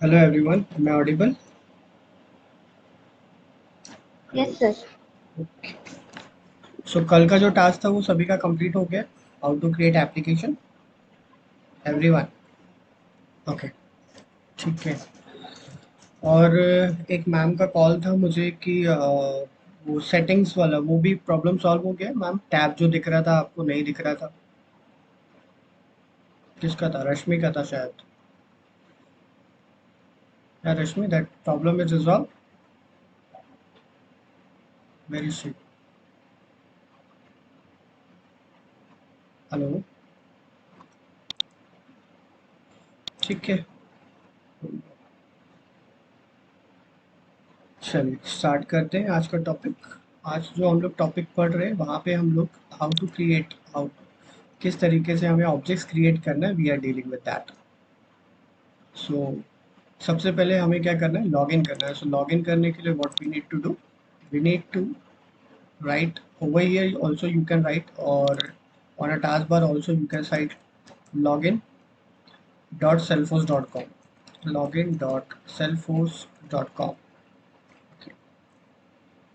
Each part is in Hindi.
हेलो एवरीवन, मैं ऑडिबल। Yes sir. सो कल का जो टास्क था वो सभी का कंप्लीट हो गया। How to create application, everyone. Okay, ठीक है। और एक मैम का कॉल था मुझे कि वो सेटिंग्स वाला वो भी प्रॉब्लम सॉल्व हो गया मैम। टैब जो दिख रहा था आपको नहीं दिख रहा था। किसका था? रश्मि का था शायद। या Rashmi, that problem is resolve. Very सी। हेलो, ठीक है। चलिए स्टार्ट करते हैं आज का टॉपिक। आज जो हम लोग टॉपिक पढ़ रहे हैं वहाँ पे हम लोग हाउ टू क्रिएट, हाउ किस तरीके से हमें ऑब्जेक्ट्स क्रिएट करना है, we are dealing with that. So सबसे पहले हमें क्या करना है? लॉग इन करना है। सो लॉग इन करने के लिए what we need to do, we need to write over here also you can write, और on a taskbar also you can cite login.salesforce.com, login.salesforce.com।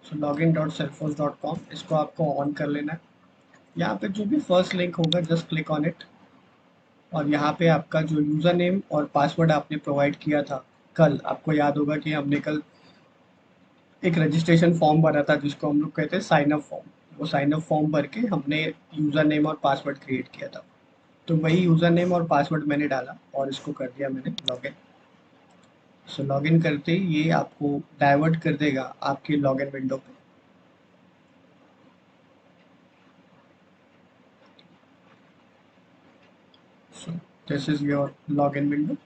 So login.salesforce.com, इसको आपको ऑन कर लेना है। यहाँ पे जो भी फर्स्ट लिंक होगा जस्ट क्लिक ऑन इट, और यहाँ पे आपका जो यूज़र नेम और पासवर्ड आपने प्रोवाइड किया था कल, आपको याद होगा कि हमने कल एक रजिस्ट्रेशन फॉर्म भरा था जिसको हम लोग कहते हैं साइन अप फॉर्म। वो साइन अप फॉर्म भर के हमने यूज़र नेम और पासवर्ड क्रिएट किया था। तो वही यूज़र नेम और पासवर्ड मैंने डाला और इसको कर दिया मैंने लॉगिन। सो लॉगिन करते ही ये आपको डाइवर्ट कर देगा आपके लॉगिन विंडो पे। So this is your login window.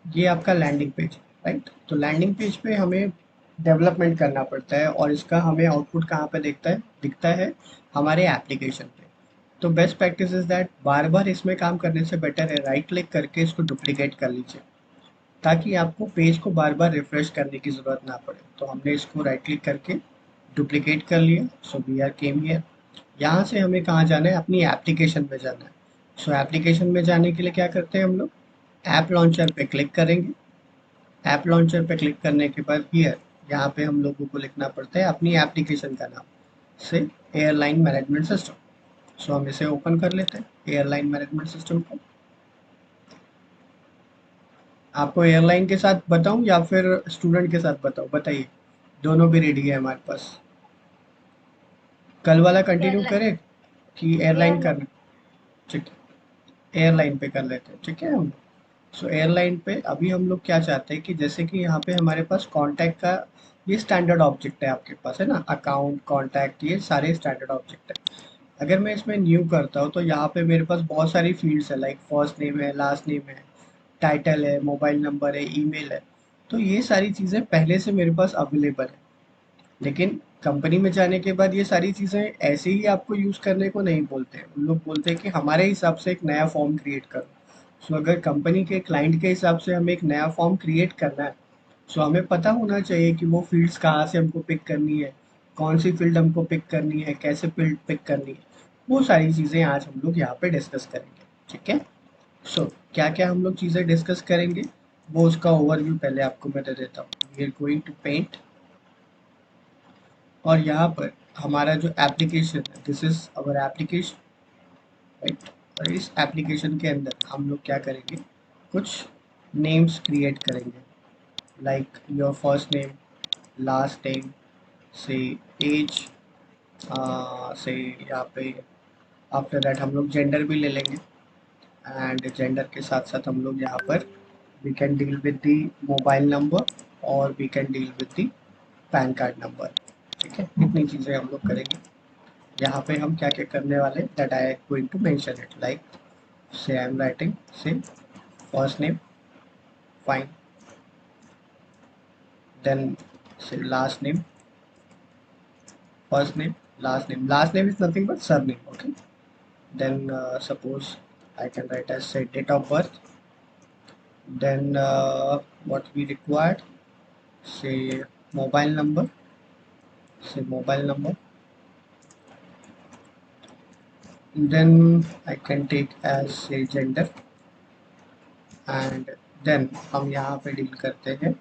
ये आपका लैंडिंग पेज है, राइट? तो लैंडिंग पेज पे हमें डेवलपमेंट करना पड़ता है और इसका हमें आउटपुट कहाँ पे दिखता है हमारे एप्लीकेशन पे। तो बेस्ट प्रैक्टिस इज दैट बार बार इसमें काम करने से बेटर है राइट क्लिक करके इसको डुप्लीकेट कर लीजिए, ताकि आपको पेज को बार बार रिफ्रेश करने की ज़रूरत ना पड़े। तो हमने इसको राइट क्लिक करके डुप्लीकेट कर लिया। So we are came here. यहाँ से हमें कहाँ जाना है? अपनी एप्लीकेशन में जाना है। सो एप्लीकेशन में जाने के लिए क्या करते हैं हम लोग? ऐप लॉन्चर पे क्लिक करेंगे। ऐप लॉन्चर पे क्लिक करने के बाद हियर यहाँ पे हम लोगों को लिखना पड़ता है अपनी एप्लीकेशन का नाम, से एयरलाइन मैनेजमेंट सिस्टम। सो हम इसे ओपन कर लेते हैं, एयरलाइन मैनेजमेंट सिस्टम को। आपको एयरलाइन के साथ बताऊं या फिर स्टूडेंट के साथ बताऊं? बताइए। दोनों भी रेडी है हमारे पास। कल वाला कंटिन्यू एयरलाइन। करें कि एयरलाइन एयरलाइन। करना? ठीक है, एयरलाइन पे कर लेते हैं, ठीक है हम। सो एयरलाइन पे अभी हम लोग क्या चाहते हैं कि जैसे कि यहाँ पे हमारे पास कॉन्टैक्ट का ये स्टैंडर्ड ऑब्जेक्ट है आपके पास, है ना? अकाउंट, कॉन्टैक्ट, ये सारे स्टैंडर्ड ऑब्जेक्ट है। अगर मैं इसमें न्यू करता हूँ तो यहाँ पे मेरे पास बहुत सारी फील्ड्स है, लाइक फर्स्ट नेम है, लास्ट नेम है, टाइटल है, मोबाइल नंबर है, ईमेल है। तो ये सारी चीज़ें पहले से मेरे पास अवेलेबल है। लेकिन कंपनी में जाने के बाद ये सारी चीज़ें ऐसे ही आपको यूज़ करने को नहीं बोलते हैं। उन लोग बोलते हैं कि हमारे हिसाब से एक नया फॉर्म क्रिएट करो। सो अगर कंपनी के क्लाइंट के हिसाब से हमें एक नया फॉर्म क्रिएट करना है, सो हमें पता होना चाहिए कि वो फील्ड्स कहाँ से हमको पिक करनी है, कौन सी फील्ड हमको पिक करनी है, कैसे फील्ड पिक करनी है। वो सारी चीज़ें आज हम लोग यहाँ पे डिस्कस करेंगे, ठीक है? सो क्या क्या हम लोग चीज़ें डिस्कस करेंगे, वो उसका ओवरव्यू पहले आपको मैं दे देता हूँ। We are going to paint, और यहाँ पर हमारा जो एप्लीकेशन है, this is our application, right? और इस एप्लीकेशन के अंदर हम लोग क्या करेंगे? कुछ नेम्स क्रिएट करेंगे, like your first name, last name, से एज, से यहाँ पे आफ्टर दैट हम लोग जेंडर भी ले लेंगे। एंड जेंडर के साथ साथ हम लोग यहाँ पर we can deal with the mobile number, और we can deal with the PAN card number. ठीक है, इतनी चीज़ें हम लोग करेंगे। यहाँ पे हम क्या क्या करने वाले हैं, that I am going to mention it, like say I am writing say first name, fine, then say last name, first name, last name. Last name is nothing but surname. Okay. Then suppose I can write as say date of birth. Then what we required, say mobile number, say mobile number. Then I can take as say gender, and then हम यहाँ पे डील करते हैं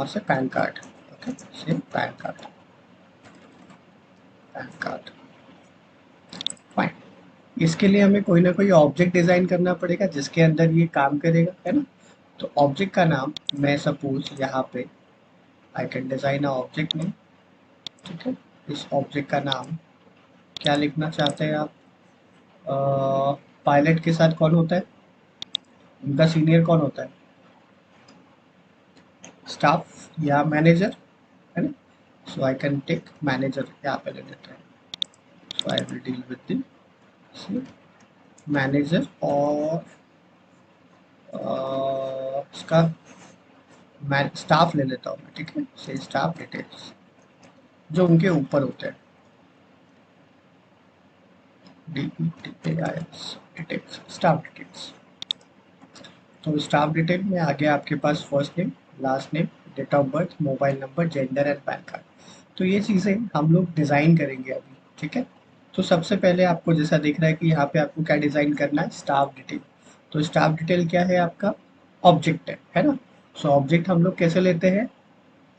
say PAN card. Okay, say PAN card, PAN card. Fine. इसके लिए हमें कोई ना कोई ऑब्जेक्ट डिजाइन करना पड़ेगा जिसके अंदर ये काम करेगा, है ना। तो ऑब्जेक्ट का नाम मैं सपोज यहाँ पे I can design a object name. ठीक है, इस ऑब्जेक्ट का नाम क्या लिखना चाहते हैं आप? पायलट के साथ कौन होता है, उनका सीनियर कौन होता है? स्टाफ या मैनेजर, है ना। So I can take manager यहाँ पे ले लेते हैं। So I will deal with the manager और उसका मैं स्टाफ ले लेता हूँ मैं। ठीक है, से स्टाफ डिटेल्स जो उनके ऊपर होते हैं, DETAILS डिटेल्स, स्टाफ डिटेल्स। तो स्टाफ डिटेल में आ गया आपके पास first name, last name, date of birth, mobile number, gender and PAN card. तो ये चीज़ें हम लोग डिज़ाइन करेंगे अभी। ठीक है, तो सबसे पहले आपको जैसा दिख रहा है कि यहाँ पे आपको क्या डिज़ाइन करना है, स्टाफ डिटेल। तो स्टाफ डिटेल क्या है आपका? ऑब्जेक्ट है ना। सो ऑब्जेक्ट हम लोग कैसे लेते हैं,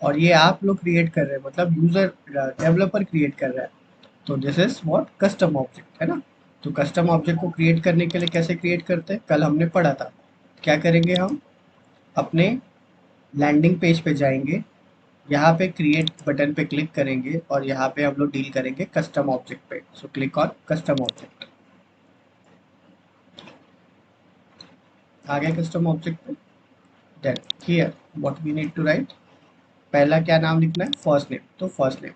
और ये आप लोग क्रिएट कर रहे हैं, मतलब यूजर डेवलपर क्रिएट कर रहा है। तो this is what custom object, है ना। तो कस्टम ऑब्जेक्ट को क्रिएट करने के लिए कैसे क्रिएट करते हैं, कल हमने पढ़ा था। क्या करेंगे हम? अपने लैंडिंग पेज पे जाएंगे, यहाँ पे क्रिएट बटन पे क्लिक करेंगे और यहाँ पे हम लोग डील करेंगे कस्टम ऑब्जेक्ट पे। So click on custom object. आ गए कस्टम ऑब्जेक्ट पे। Then here what we need to write, पहला क्या नाम लिखना है? First name. तो फर्स्ट नेम,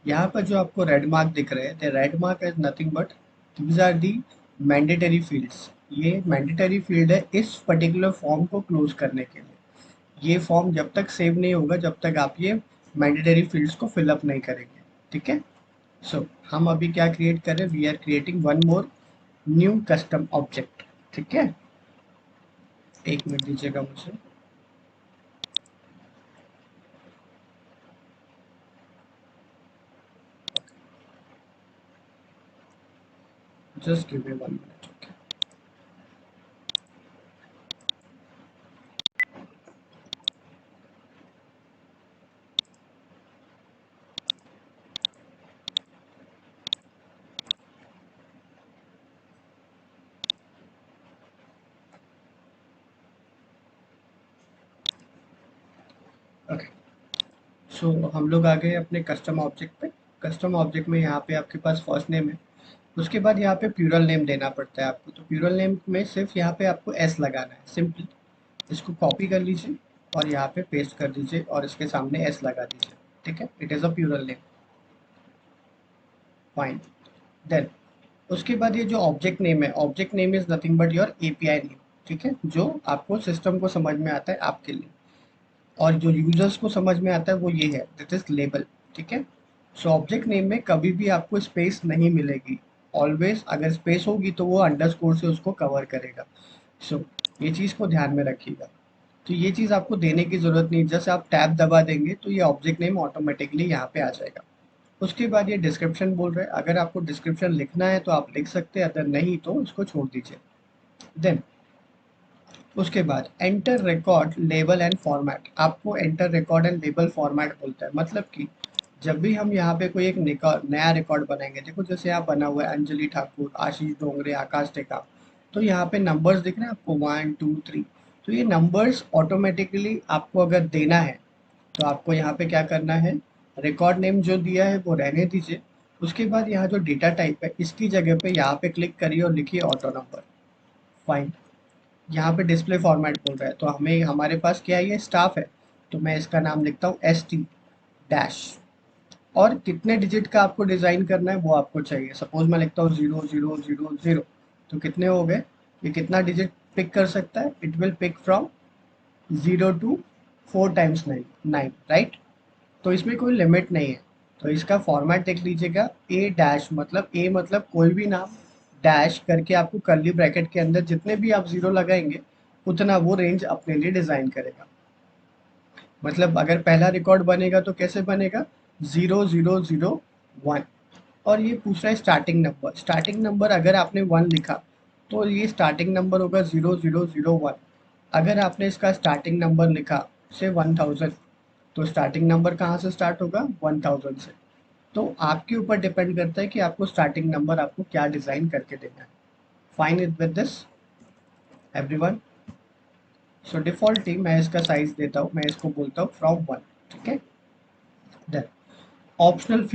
यहाँ पर जो आपको रेड मार्क दिख रहे हैं, the red mark is nothing but these are the mandatory fields. ये मैंडेटरी फील्ड है इस पर्टिकुलर फॉर्म को क्लोज करने के लिए। ये फॉर्म जब तक सेव नहीं होगा जब तक आप ये मैंडेटरी फील्ड्स को फिलअप नहीं करेंगे। ठीक है, सो हम अभी क्या क्रिएट कर रहे हैं, we are creating one more new custom object. ठीक है, एक मिनट दीजिएगा मुझे। Just give me 1 minute. Okay, okay. So हम लोग आ गए अपने कस्टम ऑब्जेक्ट पे। कस्टम ऑब्जेक्ट में यहाँ पे आपके पास फर्स्ट नेम है, उसके बाद यहाँ पे प्लूरल नेम देना पड़ता है आपको। तो प्लूरल नेम में सिर्फ यहाँ पे आपको एस लगाना है, सिंपली इसको कॉपी कर लीजिए और यहाँ पे पेस्ट कर दीजिए और इसके सामने एस लगा दीजिए। ठीक है, it is a plural name. Fine. Then उसके बाद ये जो ऑब्जेक्ट नेम है, object name is nothing but your API name. ठीक है, जो आपको सिस्टम को समझ में आता है आपके लिए, और जो यूजर्स को समझ में आता है वो ये है, दैट इज लेबल। ठीक है, सो ऑब्जेक्ट नेम में कभी भी आपको स्पेस नहीं मिलेगी। ऑलवेज अगर स्पेस होगी तो वो अंडरस्कोर से उसको कवर करेगा। सो ये चीज़ को ध्यान में रखिएगा। तो ये चीज़ आपको देने की ज़रूरत नहीं, जैसे आप टैब दबा देंगे तो ये ऑब्जेक्ट नेम ऑटोमेटिकली यहाँ पे आ जाएगा। उसके बाद ये डिस्क्रिप्शन बोल रहे हैं, अगर आपको डिस्क्रिप्शन लिखना है तो आप लिख सकते हैं, अगर नहीं तो इसको छोड़ दीजिए। देन उसके बाद enter record label and format, आपको enter record and label format बोलता है। मतलब कि जब भी हम यहाँ पे कोई एक नया रिकॉर्ड बनाएंगे, देखो जैसे यहाँ बना हुआ है अंजलि ठाकुर, आशीष डोंगरे, आकाश टेका, तो यहाँ पे नंबर्स दिख रहे हैं आपको 1 2 3। तो ये नंबर्स ऑटोमेटिकली आपको अगर देना है तो आपको यहाँ पे क्या करना है, रिकॉर्ड नेम जो दिया है वो रहने दीजिए। उसके बाद यहाँ जो डेटा टाइप है इसकी जगह पे यहाँ पे क्लिक करिए और लिखिए ऑटो नंबर। फाइन। यहाँ पे डिस्प्ले फॉर्मेट बोल रहा है, तो हमें हमारे पास क्या है, ये स्टाफ है, तो मैं इसका नाम लिखता हूँ ST डैश। और कितने डिजिट का आपको डिज़ाइन करना है वो आपको चाहिए। सपोज मैं लिखता हूँ 0000, तो कितने हो गए, ये कितना डिजिट पिक कर सकता है, it will pick from 0 to 4 times 9, right. तो इसमें कोई लिमिट नहीं है। तो इसका फॉर्मेट देख लीजिएगा, ए डैश मतलब ए मतलब कोई भी नाम, डैश करके आपको कर्ली ब्रैकेट के अंदर जितने भी आप जीरो लगाएंगे उतना वो रेंज अपने लिए डिजाइन करेगा। मतलब अगर पहला रिकॉर्ड बनेगा तो कैसे बनेगा, 0001। और ये पूछ रहा है स्टार्टिंग नंबर, स्टार्टिंग नंबर अगर आपने 1 लिखा तो ये स्टार्टिंग नंबर होगा 0001। अगर आपने इसका स्टार्टिंग नंबर लिखा से 1000, तो स्टार्टिंग नंबर कहाँ से स्टार्ट होगा? 1000 से। तो आपके ऊपर डिपेंड करता है कि आपको स्टार्टिंग नंबर आपको क्या डिजाइन करके देना है। Fine it with this everyone. So defaultly मैं इसका साइज देता हूँ, मैं इसको बोलता हूँ फ्रॉम 1। ठीक है। देन ऑप्शनल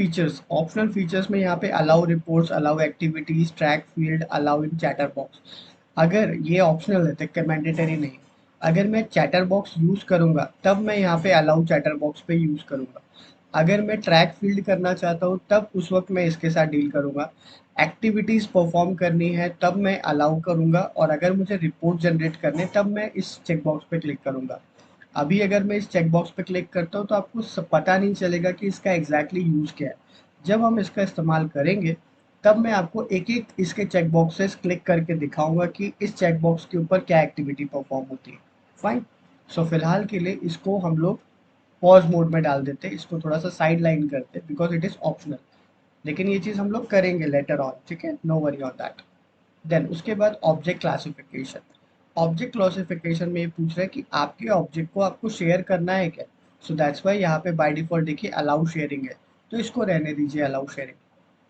फीचर्स में यहाँ पे allow reports, allow activities, track field, allow इन चैटर बॉक्स। अगर ये ऑप्शनल है तो मैंडेटरी नहीं। अगर मैं चैटर बॉक्स यूज करूंगा तब मैं यहाँ पे अलाउ चैटर बॉक्स पे यूज करूंगा। अगर मैं ट्रैक फील्ड करना चाहता हूँ तब उस वक्त मैं इसके साथ डील करूंगा। एक्टिविटीज परफॉर्म करनी है तब मैं अलाउ करूंगा, और अगर मुझे रिपोर्ट जनरेट करने तब मैं इस चेकबॉक्स पे क्लिक करूंगा। अभी अगर मैं इस चेकबॉक्स पे क्लिक करता हूँ तो आपको पता नहीं चलेगा कि इसका एग्जैक्टली यूज क्या है। जब हम इसका इस्तेमाल करेंगे तब मैं आपको एक एक इसके चेकबॉक्सेस क्लिक करके दिखाऊंगा कि इस चेकबॉक्स के ऊपर क्या एक्टिविटी परफॉर्म होती है। फाइन। सो फिलहाल के लिए इसको हम लोग पॉज मोड में डाल देते हैं, इसको थोड़ा सा साइड लाइन करते हैं बिकॉज इट इज ऑप्शनल। लेकिन ये चीज हम लोग करेंगे लेटर ऑन, ठीक है, no worry on that. Then उसके बाद ऑब्जेक्ट क्लासिफिकेशन। ऑब्जेक्ट क्लासिफिकेशन में ये पूछ रहा है कि आपके ऑब्जेक्ट को आपको शेयर करना है क्या। सो दैट्स वाई यहाँ पे बाय डिफॉल्ट देखिए अलाउ शेयरिंग है, तो इसको रहने दीजिए allow sharing.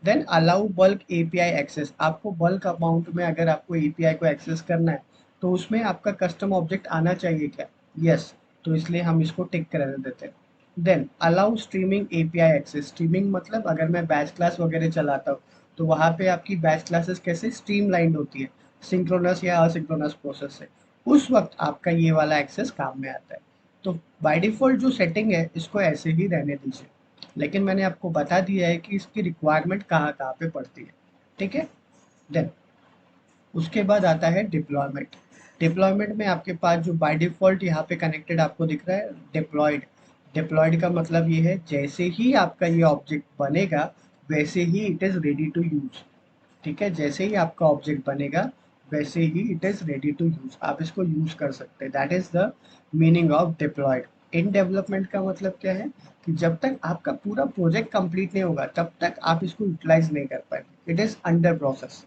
Then allow bulk API access. आपको बल्क अमाउंट में अगर आपको एपीआई को एक्सेस करना है तो उसमें आपका कस्टम ऑब्जेक्ट आना चाहिए क्या? यस। तो इसलिए हम इसको टिक कर देते हैं। Then allow streaming API access. Streaming मतलब अगर मैं बैच क्लास वगैरह चलाता हूँ तो वहाँ पे आपकी बैच क्लासेस कैसे स्ट्रीमलाइंड होती है, सिंक्रोनस या असिंक्रोनस प्रोसेस से। उस वक्त आपका ये वाला एक्सेस काम में आता है। तो बाय डिफॉल्ट जो सेटिंग है इसको ऐसे ही रहने दीजिए, लेकिन मैंने आपको बता दिया है कि इसकी रिक्वायरमेंट कहाँ कहाँ पे पड़ती है। ठीक है। देन उसके बाद आता है डिप्लॉयमेंट। डिप्लॉयमेंट में आपके पास जो बाय डिफॉल्ट यहाँ पे कनेक्टेड आपको दिख रहा है डिप्लॉयड। डिप्लॉयड का मतलब ये है जैसे ही आपका ये ऑब्जेक्ट बनेगा वैसे ही it is ready to use. ठीक है, जैसे ही आपका ऑब्जेक्ट बनेगा वैसे ही it is ready to use, आप इसको यूज कर सकते हैं। That is the meaning of deployed. In development का मतलब क्या है कि जब तक आपका पूरा प्रोजेक्ट कंप्लीट नहीं होगा तब तक आप इसको यूटिलाइज नहीं कर पाएंगे, it is under process.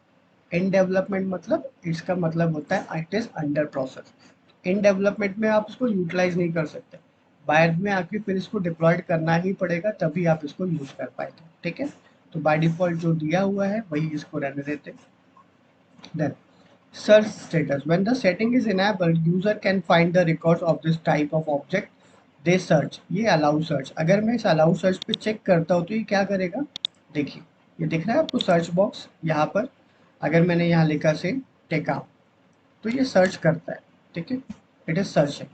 In development मतलब इसका मतलब होता है it is under process. In development में आप इसको यूटिलाइज नहीं कर सकते, बाद में आके फिर इसको डिप्लॉयड करना ही पड़ेगा तभी आप इसको यूज कर पाएंगे। ठीक है। तो बाय डिफॉल्ट जो दिया हुआ है वही इसको रहने देते हैं। Then search status. When the setting is enabled, user can find the records of this type of object they search. ये allow search। अगर मैं इस allow search पे चेक करता हूँ तो ये क्या करेगा? देखिए, ये दिख रहा है आपको सर्च बॉक्स यहाँ पर। अगर मैंने यहाँ लिखा से टेक तो ये सर्च करता है। ठीक है, इट इज सर्चिंग।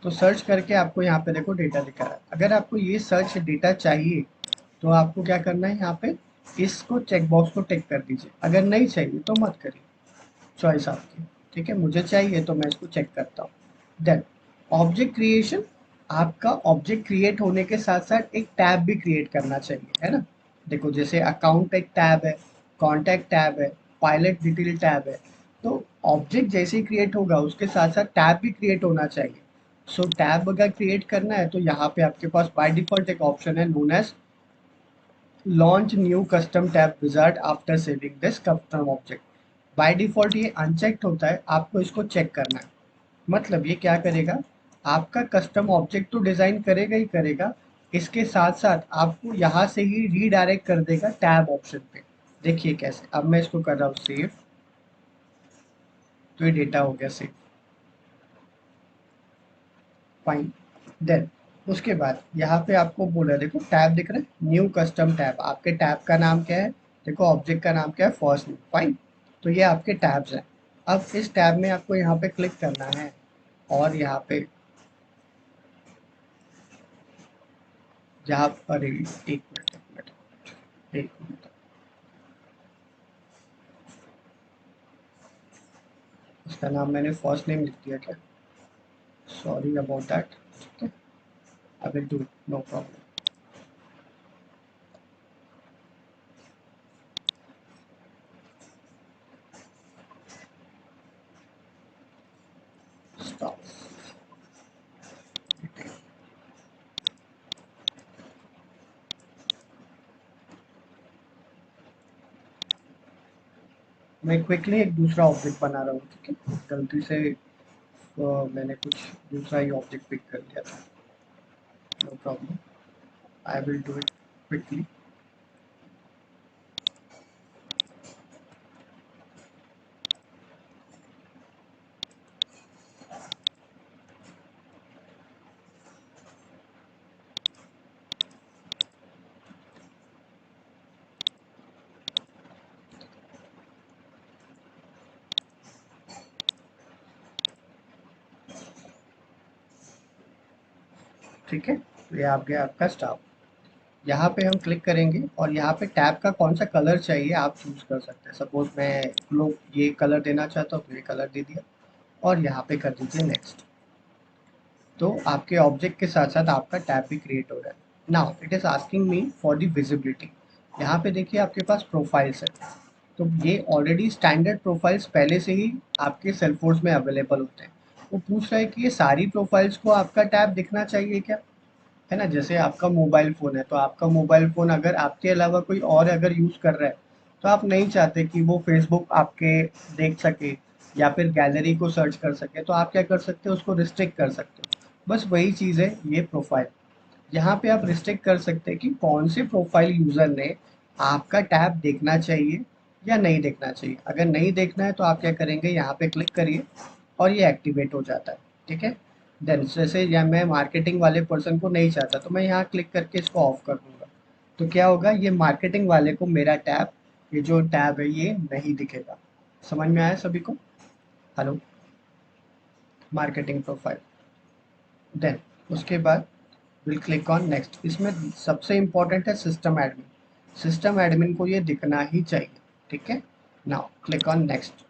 तो सर्च करके आपको यहाँ पे देखो डेटा दिखा रहा है। अगर आपको ये सर्च डेटा चाहिए तो आपको क्या करना है, यहाँ पे इसको चेक बॉक्स को टिक कर दीजिए। अगर नहीं चाहिए तो मत करिए, चॉइस आपकी। ठीक है, मुझे चाहिए तो मैं इसको चेक करता हूँ। Then object creation. आपका ऑब्जेक्ट क्रिएट होने के साथ साथ एक टैब भी क्रिएट करना चाहिए, है ना। देखो जैसे अकाउंट एक टैब है, कॉन्टैक्ट टैब है, पायलट डिटेल टैब है। तो ऑब्जेक्ट जैसे ही क्रिएट होगा उसके साथ साथ टैब भी क्रिएट होना चाहिए। सो टैब अगर क्रिएट करना है तो यहाँ पे आपके पास बाय डिफॉल्ट एक ऑप्शन है known as launch new custom tab wizard after saving this custom object. By default ये अनचेक्ड होता है, आपको इसको चेक करना है। मतलब ये क्या करेगा, आपका कस्टम ऑब्जेक्ट तो डिजाइन करेगा ही करेगा, इसके साथ साथ आपको यहाँ से ही रीडायरेक्ट कर देगा टैब ऑप्शन पे। देखिए कैसे, अब मैं इसको कर रहा हूँ सेव, तो ये डेटा हो गया सेव। फाइन। देन उसके बाद यहाँ पे आपको बोला है, देखो टैब दिख रहा है, न्यू कस्टम टैब। आपके टैब का नाम क्या है? देखो ऑब्जेक्ट का नाम क्या है, फर्स्ट नेम। फाइन। तो ये आपके टैब्स हैं। अब इस टैब में आपको यहाँ पे क्लिक करना है और यहाँ पे जहाँ पर एक मिनट एक मिनट एक मिनट, इसका नाम मैंने फर्स्ट नेम लिख दिया क्या? Sorry about that. ठीक है, I will do it, no problem. Stop. मैं क्विकली एक दूसरा ऑब्जेक्ट बना रहा हूँ, ठीक है, गलती से मैंने कुछ दूसरा ही ऑब्जेक्ट पिक कर लिया था, no problem, I will do it quickly. ठीक है, तो ये आ गया आपका स्टाफ। यहाँ पे हम क्लिक करेंगे और यहाँ पे टैब का कौन सा कलर चाहिए आप चूज कर सकते हैं। सपोज मैं लोग ये कलर देना चाहता हूँ तो ये कलर दे दिया और यहाँ पे कर दीजिए नेक्स्ट। तो आपके ऑब्जेक्ट के साथ साथ आपका टैब भी क्रिएट हो रहा है। Now it is asking me for the visibility. यहाँ पे देखिए आपके पास प्रोफाइल्स है, तो ये ऑलरेडी स्टैंडर्ड प्रोफाइल्स पहले से ही आपके सेलफोर्स में अवेलेबल होते हैं। वो पूछ रहा है कि ये सारी प्रोफाइल्स को आपका टैब दिखना चाहिए क्या, है ना। जैसे आपका मोबाइल फ़ोन है, तो आपका मोबाइल फ़ोन अगर आपके अलावा कोई और अगर यूज़ कर रहा है, तो आप नहीं चाहते कि वो फ़ेसबुक आपके देख सके या फिर गैलरी को सर्च कर सके, तो आप क्या कर सकते हो, उसको रिस्ट्रिक्ट कर सकते हो। बस वही चीज़ है ये प्रोफ़ाइल। यहाँ पे आप रिस्ट्रिक्ट कर सकते हैं कि कौन से प्रोफ़ाइल यूज़र ने आपका टैब देखना चाहिए या नहीं देखना चाहिए। अगर नहीं देखना है तो आप क्या करेंगे, यहाँ पे क्लिक करिए और ये एक्टिवेट हो जाता है। ठीक है, देन जैसे या मैं मार्केटिंग वाले पर्सन को नहीं चाहता तो मैं यहाँ क्लिक करके इसको ऑफ कर दूंगा। तो क्या होगा, ये मार्केटिंग वाले को मेरा टैब, ये जो टैब है ये नहीं दिखेगा। समझ में आया सभी को? Hello, marketing profile. देन उसके बाद विल क्लिक ऑन नेक्स्ट। इसमें सबसे इंपॉर्टेंट है सिस्टम एडमिन। सिस्टम एडमिन को ये दिखना ही चाहिए। ठीक है, now click on next.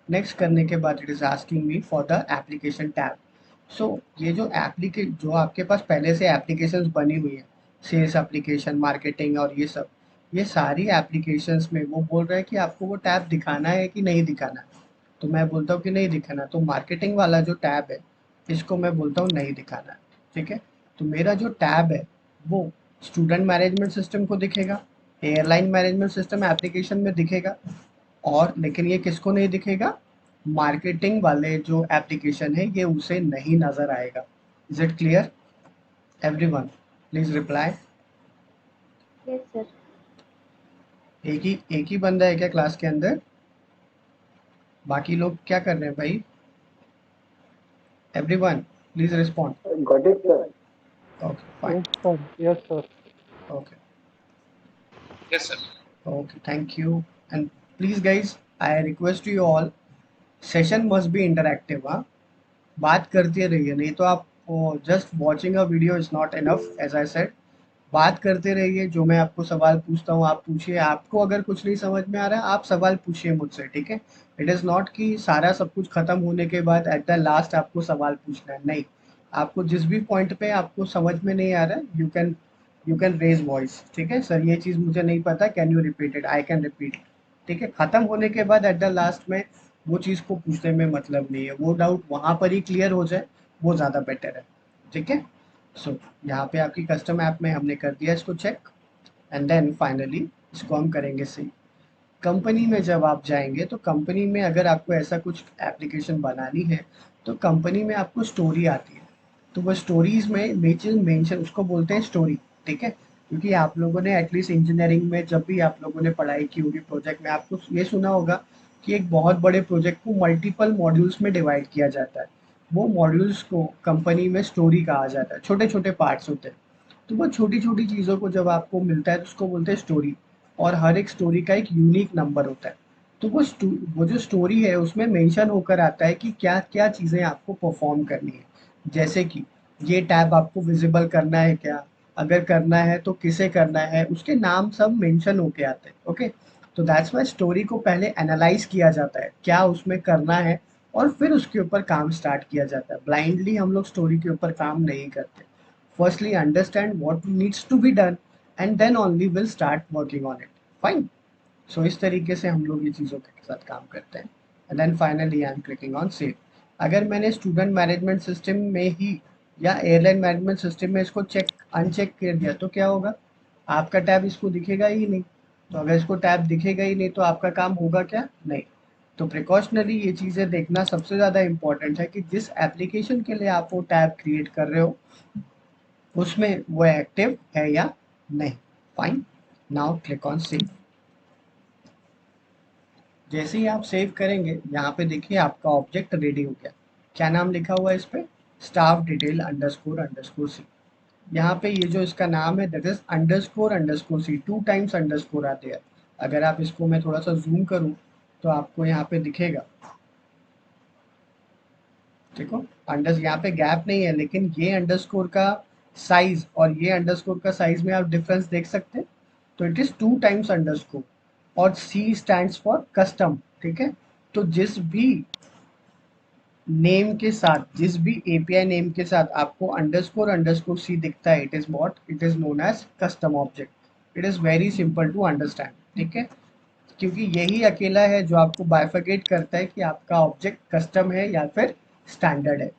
Next करने के बाद it is asking me for the application tab. सो ये जो जो आपके पास पहले से एप्लीकेशंस बनी हुई है, सेल्स एप्लीकेशन, मार्केटिंग और ये सब, ये सारी एप्लीकेशंस में वो बोल रहा है कि आपको वो टैब दिखाना है कि नहीं दिखाना है। तो मैं बोलता हूँ कि नहीं दिखाना, तो मार्केटिंग वाला जो टैब है इसको मैं बोलता हूँ नहीं दिखाना है। ठीक है, तो मेरा जो टैब है वो स्टूडेंट मैनेजमेंट सिस्टम को दिखेगा, एयरलाइन मैनेजमेंट सिस्टम एप्लीकेशन में दिखेगा, और लेकिन ये किसको नहीं दिखेगा, मार्केटिंग वाले जो एप्लीकेशन है ये उसे नहीं नजर आएगा। Is it clear everyone? Please reply. Yes, sir. एक ही बंदा है क्या क्लास के अंदर? बाकी लोग क्या कर रहे हैं भाई? Everyone please respond. Got it, sir. Okay fine. Yes, sir. Yes, sir. Okay, okay, thank you. And please guys, I request you all, session must be interactive. हाँ, बात करते रहिए, नहीं तो आप just watching a video is not enough. As I said, बात करते रहिए। जो मैं आपको सवाल पूछता हूँ आप पूछिए, आपको अगर कुछ नहीं समझ में आ रहा है आप सवाल पूछिए मुझसे। ठीक है, इट इज़ नॉट कि सारा सब कुछ खत्म होने के बाद एट द लास्ट आपको सवाल पूछना है, नहीं। आपको जिस भी पॉइंट पे आपको समझ में नहीं आ रहा है, यू कैन रेज वॉइस। ठीक है, सर ये चीज़ मुझे नहीं पता, can you repeat it, I can repeat. ठीक है, खत्म होने के बाद एट द लास्ट में वो चीज़ को पूछने में मतलब नहीं है, वो डाउट वहाँ पर ही क्लियर हो जाए, वो ज़्यादा बेटर है। ठीक है, सो यहाँ पे आपकी कस्टम ऐप में हमने कर दिया इसको चेक, एंड देन फाइनली इसको हम करेंगे सेव। कंपनी में जब आप जाएंगे तो कंपनी में अगर आपको ऐसा कुछ एप्लीकेशन बनानी है तो कंपनी में आपको स्टोरी आती है। तो वो स्टोरीज में मेंशन उसको बोलते हैं स्टोरी। ठीक है, क्योंकि आप लोगों ने एटलीस्ट इंजीनियरिंग में जब भी आप लोगों ने पढ़ाई की होगी प्रोजेक्ट में, आपको ये सुना होगा कि एक बहुत बड़े प्रोजेक्ट को मल्टीपल मॉड्यूल्स में डिवाइड किया जाता है। वो मॉड्यूल्स को कंपनी में स्टोरी कहा जाता है, छोटे छोटे पार्ट्स होते हैं। तो वो छोटी-छोटी चीज़ों को जब आपको मिलता है तो उसको बोलते हैं स्टोरी, और हर एक स्टोरी का एक यूनिक नंबर होता है। तो वो जो स्टोरी है उसमें मेंशन होकर आता है कि क्या-क्या चीज़ें आपको परफ़ॉर्म करनी है। जैसे कि ये टैब आपको विज़िबल करना है क्या? अगर करना है तो किसे करना है? उसके नाम सब मेंशन होके आते हैं। ओके? तो दैट्स व्हाई स्टोरी को पहले एनालाइज़ किया जाता है, क्या उसमें करना है, और फिर उसके ऊपर काम स्टार्ट किया जाता है। ब्लाइंडली हम लोग स्टोरी के ऊपर काम नहीं करते। Firstly, understand what needs to be done, and then only will start working on it. Fine. So इस तरीके से हम लोग ये चीज़ों के साथ काम करते हैं। And then finally I am clicking on save. अगर मैंने स्टूडेंट मैनेजमेंट सिस्टम में ही या एयरलाइन मैनेजमेंट सिस्टम में इसको अनचेक कर दिया तो क्या होगा, आपका टैब इसको दिखेगा ही नहीं। तो अगर इसको टैब दिखेगा ही नहीं तो आपका काम होगा क्या? नहीं। तो प्रिकॉशनरी ये चीज़ें देखना सबसे ज़्यादा इम्पोर्टेंट है कि जिस एप्लीकेशन के लिए आप वो टैब क्रिएट कर रहे हो उसमें वो एक्टिव है या नहीं। Fine, now click on save. जैसे ही आप सेव करेंगे यहाँ पे देखिए आपका ऑब्जेक्ट रेडी हो गया। क्या नाम लिखा हुआ है इस पे? Staff detail underscore C. यहाँ पे ये जो इसका नाम है that is underscore C, 2 times underscore आते हैं। अगर आप इसको मैं थोड़ा सा जूम करूँ तो आपको यहाँ पे दिखेगा, देखो अंडर यहाँ पे गैप नहीं है, लेकिन ये अंडरस्कोर का साइज और ये अंडरस्कोर का साइज में आप डिफरेंस देख सकते हैं। तो इट इज 2 टाइम्स अंडरस्कोर और सी स्टैंड्स फॉर कस्टम। ठीक है, तो जिस भी नेम के साथ, जिस भी एपीआई नेम के साथ आपको अंडरस्कोर सी दिखता है, it is known as custom object. It is very simple to understand. ठीक है, क्योंकि यही अकेला है जो आपको बाइफरकेट करता है कि आपका ऑब्जेक्ट कस्टम है या फिर स्टैंडर्ड है।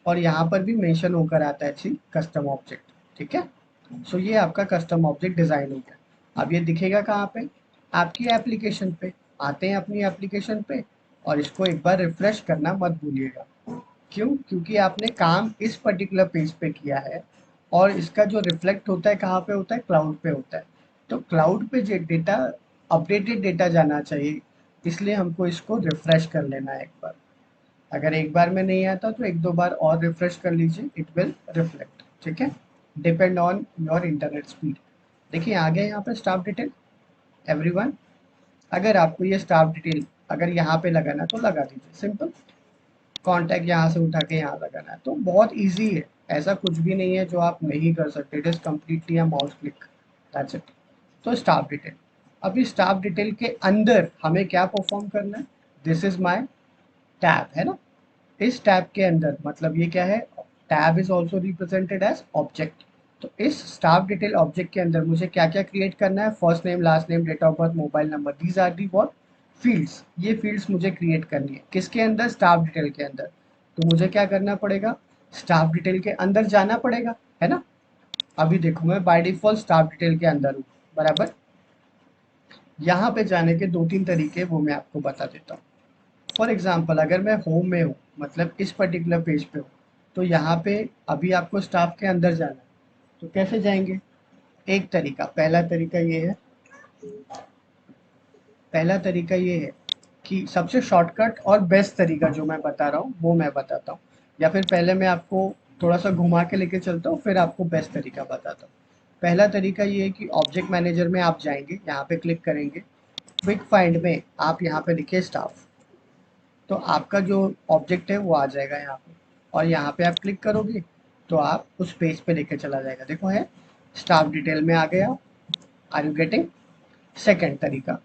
और यहाँ पर भी मेंशन होकर आता है सी कस्टम ऑब्जेक्ट। ठीक है, सो ये आपका कस्टम ऑब्जेक्ट डिजाइन हो गया। अब ये दिखेगा कहाँ पे? आपकी एप्लीकेशन पे। आते हैं अपनी एप्लीकेशन पे और इसको एक बार रिफ्रेश करना मत भूलिएगा। क्यों? क्योंकि आपने काम इस पर्टिकुलर पेज पे किया है और इसका जो रिफ्लेक्ट होता है कहाँ पे होता है? क्लाउड पे होता है। तो क्लाउड पे जो डेटा, अपडेटेड डेटा जाना चाहिए, इसलिए हमको इसको रिफ्रेश कर लेना है एक बार। अगर एक बार में नहीं आता तो एक दो बार और रिफ्रेश कर लीजिए, इट विल रिफ्लेक्ट। ठीक है, depend on your internet speed. देखिए आ गया यहाँ पे स्टाफ डिटेल एवरीवन। अगर आपको ये स्टाफ डिटेल अगर यहाँ पे लगाना है तो लगा दीजिए, सिंपल। कॉन्टैक्ट यहाँ से उठा के यहाँ लगाना है तो बहुत ईजी है। ऐसा कुछ भी नहीं है जो आप नहीं कर सकते, it is completely a mouse click, that's it. तो स्टाफ डिटेल, अभी स्टाफ डिटेल के अंदर हमें क्या परफॉर्म करना है? दिस इज माई टैब, है ना? इस टैब के अंदर मतलब ये क्या है? Tab is also represented as object. तो इस स्टाफ डिटेल ऑब्जेक्ट के अंदर मुझे क्या क्या क्रिएट करना है? First name, last name, date of birth, mobile number, these are the what? Fields. ये फील्ड्स मुझे क्रिएट करनी है किसके अंदर? स्टाफ डिटेल के अंदर। तो मुझे क्या करना पड़ेगा? स्टाफ डिटेल के अंदर जाना पड़ेगा, है ना? अभी देखो मैं बाय डिफॉल्ट स्टाफ डिटेल के अंदर हूँ, बराबर। यहाँ पे जाने के दो तीन तरीके वो मैं आपको बता देता हूँ। फॉर एग्जाम्पल अगर मैं होम में हूँ, मतलब इस पर्टिकुलर पेज पे हूँ, तो यहाँ पे अभी आपको स्टाफ के अंदर जाना है। तो कैसे जाएंगे? एक तरीका, पहला तरीका ये है कि सबसे शॉर्टकट और बेस्ट तरीका जो मैं बता रहा हूँ वो मैं बताता हूँ, या फिर पहले मैं आपको थोड़ा सा घुमा के लेके चलता हूँ फिर आपको बेस्ट तरीका बताता हूँ। पहला तरीका ये है कि ऑब्जेक्ट मैनेजर में आप जाएंगे, यहाँ पे क्लिक करेंगे, क्विक फाइंड में आप यहाँ पे लिखिए स्टाफ, तो आपका जो ऑब्जेक्ट है वो आ जाएगा यहाँ पे। और यहाँ पे आप क्लिक करोगे तो आप उस पेज पे लेके चला जाएगा। देखो है, स्टाफ डिटेल में आ गया। Are you getting? सेकेंड तरीका,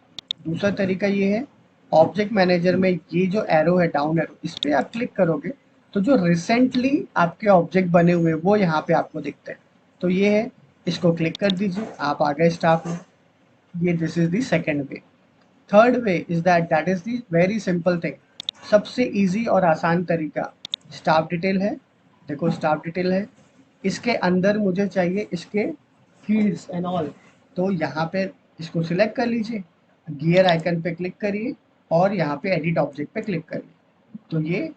दूसरा तरीका ये है, ऑब्जेक्ट मैनेजर में ये जो एरो है, डाउन एरो, इस पे आप क्लिक करोगे तो जो रिसेंटली आपके ऑब्जेक्ट बने हुए वो यहाँ पे आपको दिखते हैं। तो ये है, इसको क्लिक कर दीजिए, आप आ गए स्टाफ में। ये this is the second way. Third way is that is the very simple thing, सबसे इजी और आसान तरीका। स्टाफ डिटेल है, देखो स्टाफ डिटेल है, इसके अंदर मुझे चाहिए इसके फील्ड्स एंड ऑल। तो यहाँ पे इसको सिलेक्ट कर लीजिए, गियर आइकन पे क्लिक करिए और यहाँ पे एडिट ऑब्जेक्ट पे क्लिक करिए। तो ये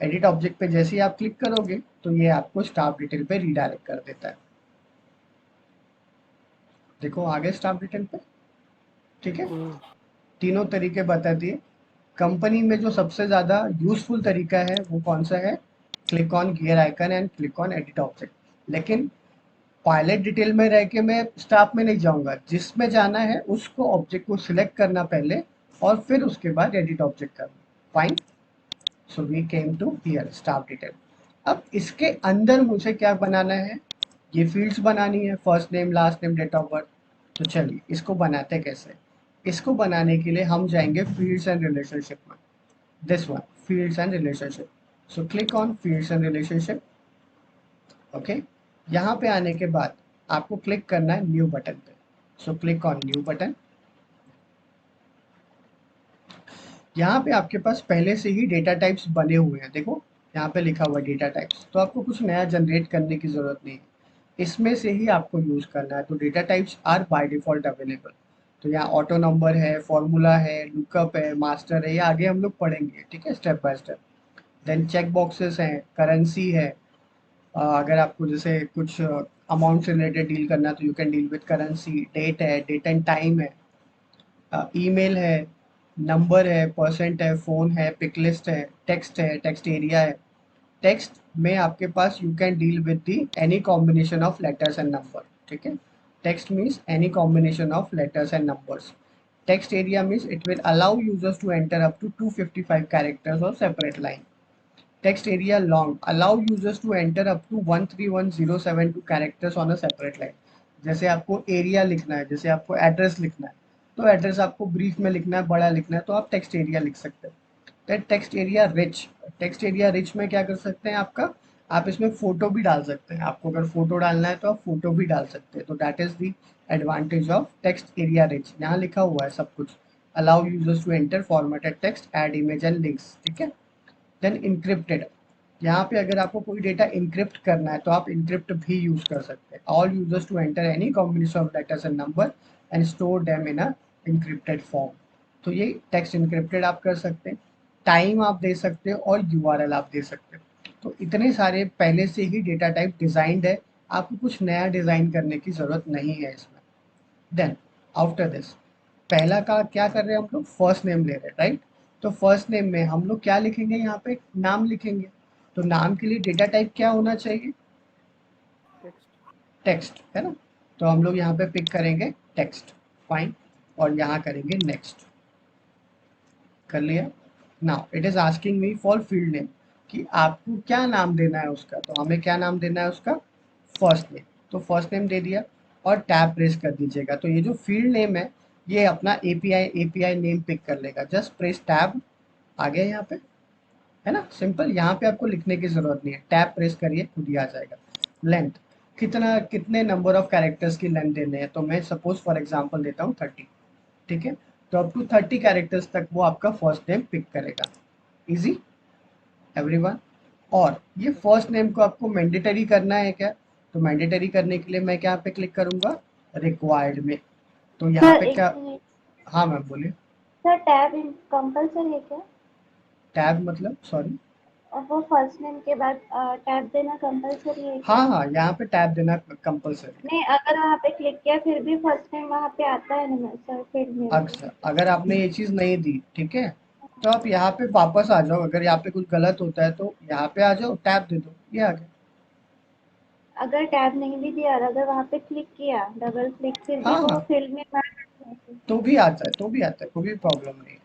एडिट ऑब्जेक्ट पे जैसे ही आप क्लिक करोगे तो ये आपको स्टाफ डिटेल पे रीडायरेक्ट कर देता है। देखो आगे स्टाफ डिटेल पे। ठीक है, तीनों तरीके बता दिए। कंपनी में जो सबसे ज़्यादा यूजफुल तरीका है वो कौन सा है? Click on gear icon and click on edit object. लेकिन पायलट डिटेल में रह के मैं स्टाफ में नहीं जाऊंगा, जिसमें जाना है उसको ऑब्जेक्ट को सिलेक्ट करना पहले और फिर उसके बाद एडिट ऑब्जेक्ट करना। Fine, so we came to here staff detail. अब इसके अंदर मुझे क्या बनाना है? ये फील्ड्स बनानी है, first name, last name, date of birth. तो चलिए इसको बनाते कैसे? इसको बनाने के लिए हम जाएंगे फील्ड्स एंड रिलेशनशिप में, this one, fields and relationship. So click on fields and relationship. Okay, यहाँ पे आने के बाद आपको क्लिक करना है न्यू बटन पे। So click on new button. यहाँ पे आपके पास पहले से ही डेटा टाइप्स बने हुए हैं, देखो यहाँ पे लिखा हुआ है डेटा टाइप्स, तो आपको कुछ नया जनरेट करने की जरूरत नहीं है, इसमें से ही आपको यूज करना है। तो data types are by default available. तो यहाँ ऑटो नंबर है, फॉर्मूला है, लुकअप है, मास्टर है, ये आगे हम लोग पढ़ेंगे, ठीक है, step by step. Then check boxes हैं, करेंसी है, अगर आपको जैसे कुछ अमाउंट से रिलेटेड डील करना है तो you can deal with currency. Date है, डेट एंड टाइम है, ईमेल है, नंबर है, परसेंट है, फ़ोन है, पिक लिस्ट है, टेक्स्ट एरिया है। टेक्स्ट में आपके पास you can deal with the any combination of letters and number, ठीक है। Text means any combination of letters and numbers. Text area means it will allow users to enter up to 255 characters और separate line. Text area long allow users to enter up to 131072 characters on a separate line। जैसे आपको एरिया लिखना है, जैसे आपको एड्रेस लिखना है, तो एड्रेस आपको ब्रीफ में लिखना है, बड़ा लिखना है, तो आप टेक्स्ट एरिया लिख सकते हैं। Text area rich, text area rich में क्या कर सकते हैं आपका, आप इसमें फोटो भी डाल सकते हैं। आपको अगर फोटो डालना है तो आप फोटो भी डाल सकते हैं। तो that is the advantage of text area rich. यहाँ लिखा हुआ है सब कुछ, allow users to enter formatted text, add image and links, ठीक है। देन इनक्रिप्टेड, यहाँ पे अगर आपको कोई डेटा इनक्रिप्ट करना है तो आप इनक्रिप्ट भी यूज कर सकते हैं। All users to enter any combination of letters and number and store them in a encrypted form. तो ये टेक्स्ट इनक्रिप्टेड आप कर सकते हैं, टाइम आप दे सकते हो और यूआरएल आप दे सकते हो। तो इतने सारे पहले से ही डेटा टाइप डिजाइंड है, आपको कुछ नया डिजाइन करने की जरूरत नहीं है इसमें। देन आफ्टर दिस, पहला का क्या कर रहे हैं हम लोग, फर्स्ट नेम ले रहे हैं, राइट। तो फर्स्ट नेम में हम लोग क्या लिखेंगे, यहाँ पे नाम लिखेंगे। तो नाम के लिए डेटा टाइप क्या होना चाहिए, टेक्स्ट। टेक्स्ट, है ना। तो हम लोग यहाँ पे पिक करेंगे टेक्स्ट, फाइन, और यहाँ करेंगे नेक्स्ट, कर लिया। Now it is asking me for field name, कि आपको क्या नाम देना है उसका। तो हमें क्या नाम देना है उसका, फर्स्ट नेम। तो फर्स्ट नेम दे दिया और टैब प्रेस कर दीजिएगा। तो ये जो फील्ड नेम है ये अपना एपीआई नेम पिक कर लेगा। जस्ट प्रेस टैब, आ गया यहाँ पे, है ना, सिंपल। यहाँ पे आपको लिखने की जरूरत नहीं है, टैब प्रेस करिए खुद ही आ जाएगा। लेंथ, कितना, कितने नंबर ऑफ कैरेक्टर्स की लेंथ देने हैं, तो मैं सपोज फॉर एग्जांपल देता हूँ 30, ठीक है। तो अप टू 30 कैरेक्टर्स तक वो आपका फर्स्ट नेम पिक करेगा। Easy everyone. और ये फर्स्ट नेम को आपको मैंडेटरी करना है क्या, तो मैंडेटरी करने के लिए मैं क्या पे क्लिक करूंगा, रिक्वायर्ड में। तो यहाँ सर पे एक क्या, मिनट। हाँ मैम बोलिए। सर टैब कंपलसरी है क्या? टैब मतलब, सॉरी। और वो फर्स्ट नेम के बाद टैब देना कंपलसरी है क्या? हाँ हाँ, यहाँ पे टैब देना कंपलसरी है। नहीं, अगर वहाँ पे क्लिक किया फिर भी फर्स्ट नेम वहाँ पे आता है ना सर, फील्ड नेम पे। अक्सर अगर आपने ये चीज़ नहीं दी, ठीक है, तो आप यहाँ पे वापस आ जाओ। अगर यहाँ पे कुछ गलत होता है तो यहाँ पे आ जाओ, टैब दे दो, ये आ गया। अगर टैब नहीं भी दिया और अगर वहाँ पे क्लिक किया डबल क्लिक फिर भी हाँ वो हाँ, फील्ड में आ जाता है। तो भी आता है, तो भी आता है, कोई भी प्रॉब्लम नहीं है,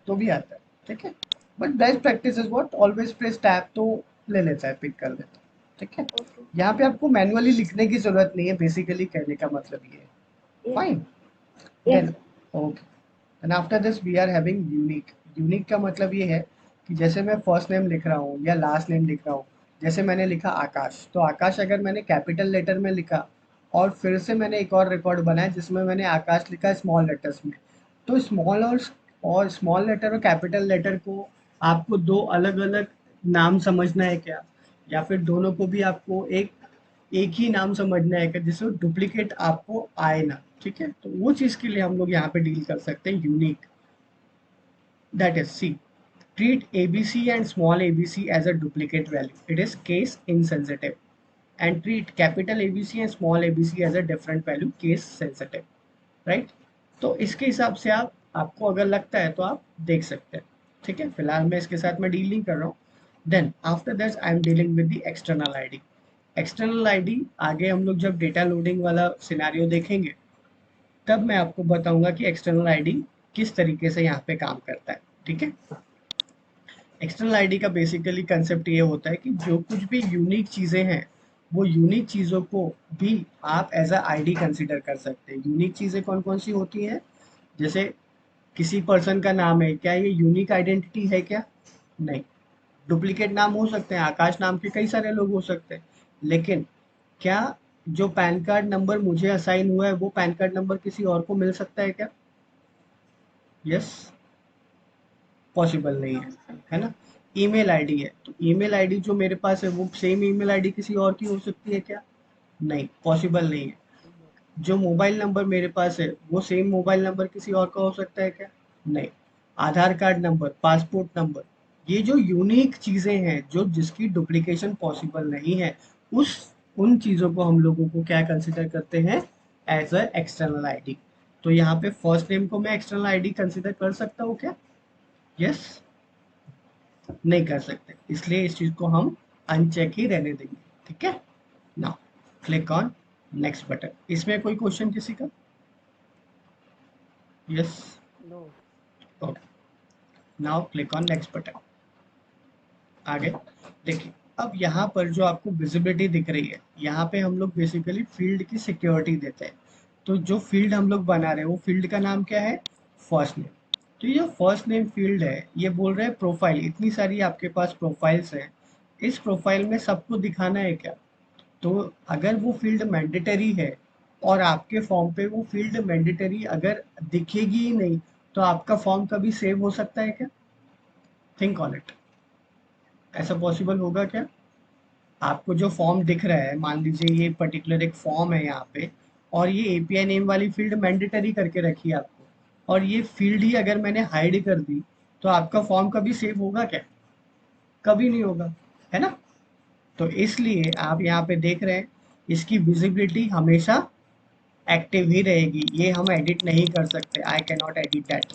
तो भी आता है, ठीक है। But best practice is what, always press tab, तो ले लेता है, पिक कर लेता है, ठीक है। ओके। यहाँ पे आपको मैनुअली लिखने की जरूरत नहीं है, बेसिकली कहने का मतलब ये है। Yes. Fine. Yes then okay, and after this we are having unique. Unique का मतलब ये है कि जैसे मैं फर्स्ट नेम लिख रहा हूँ या लास्ट नेम लिख रहा हूँ, जैसे मैंने लिखा आकाश, तो आकाश अगर मैंने कैपिटल लेटर में लिखा और फिर से मैंने एक और रिकॉर्ड बनाया जिसमें मैंने आकाश लिखा स्मॉल लेटर्स में, तो स्मॉल और स्मॉल लेटर और कैपिटल लेटर को आपको दो अलग अलग नाम समझना है क्या, या फिर दोनों को भी आपको एक एक ही नाम समझना है क्या, जिससे डुप्लीकेट आपको आए ना, ठीक है। तो वो चीज़ के लिए हम लोग यहाँ पे डील कर सकते हैं unique. That is, see, treat ABC and small abc as a duplicate value. It is case insensitive. And treat capital ABC and small abc as a different value, case sensitive. Right? तो इसके हिसाब से आप, आपको अगर लगता है तो आप देख सकते हैं, ठीक है। फिलहाल मैं इसके साथ मैं डील नहीं कर रहा हूँ। Then after that I am dealing with the external ID. External ID आगे हम लोग जब डेटा लोडिंग वाला सिनेरियो देखेंगे तब मैं आपको बताऊंगा कि एक्सटर्नल आईडी किस तरीके से यहाँ पे काम करता है, ठीक है। एक्सटर्नल आईडी का बेसिकली कंसेप्ट ये होता है कि जो कुछ भी यूनिक चीज़ें हैं वो यूनिक चीज़ों को भी आप एज अ आईडी कंसिडर कर सकते हैं। यूनिक चीज़ें कौन कौन सी होती हैं, जैसे किसी पर्सन का नाम है, क्या ये यूनिक आइडेंटिटी है क्या, नहीं। डुप्लीकेट नाम हो सकते हैं, आकाश नाम के कई सारे लोग हो सकते हैं, लेकिन क्या जो पैन कार्ड नंबर मुझे असाइन हुआ है वो पैन कार्ड नंबर किसी और को मिल सकता है क्या, यस, पॉसिबल नहीं नो है, सर। है ना। ईमेल आईडी है, तो ईमेल आईडी जो मेरे पास है वो सेम ईमेल आईडी किसी और की हो सकती है क्या, नहीं, पॉसिबल नहीं है। जो मोबाइल नंबर मेरे पास है वो सेम मोबाइल नंबर किसी और का हो सकता है क्या? नहीं। आधार कार्ड नंबर, पासपोर्ट नंबर, ये जो यूनिक चीजें हैं जो जिसकी डुप्लीकेशन पॉसिबल नहीं है, उस उन चीजों को हम लोगों को क्या कंसिडर करते हैं? As a external ID. तो यहाँ पे फर्स्ट नेम को मैं एक्सटर्नल आईडी कंसिडर कर सकता हूँ क्या? यस? नहीं कर सकते, इसलिए इस चीज को हम अनचेक ही रहने देंगे। ठीक है, now click on next button. इसमें कोई क्वेश्चन किसी का? Yes? No. Okay, now click on next button. आगे देखिए, अब यहाँ पर जो आपको विजिबिलिटी दिख रही है, यहाँ पे हम लोग बेसिकली फील्ड की सिक्योरिटी देते हैं। तो जो फील्ड हम लोग बना रहे हैं वो फील्ड का नाम क्या है? First name. तो ये फर्स्ट नेम फील्ड है, ये बोल रहे हैं प्रोफाइल, इतनी सारी आपके पास प्रोफाइल्स हैं, इस प्रोफाइल में सबको दिखाना है क्या? तो अगर वो फील्ड मैंडेटरी है और आपके फॉर्म पे वो फील्ड मैंडेटरी अगर दिखेगी ही नहीं, तो आपका फॉर्म कभी सेव हो सकता है क्या? Think on it. ऐसा पॉसिबल होगा क्या? आपको जो फॉर्म दिख रहा है, मान लीजिए ये पर्टिकुलर एक फॉर्म है यहाँ पे, और ये एपीआई नेम वाली फील्ड मैंडेटरी करके रखी है आपको, और ये फील्ड ही अगर मैंने हाइड कर दी, तो आपका फॉर्म कभी सेव होगा क्या? कभी नहीं होगा, है ना? तो इसलिए आप यहाँ पे देख रहे हैं, इसकी विजिबिलिटी हमेशा एक्टिव ही रहेगी, ये हम एडिट नहीं कर सकते। I can not edit that.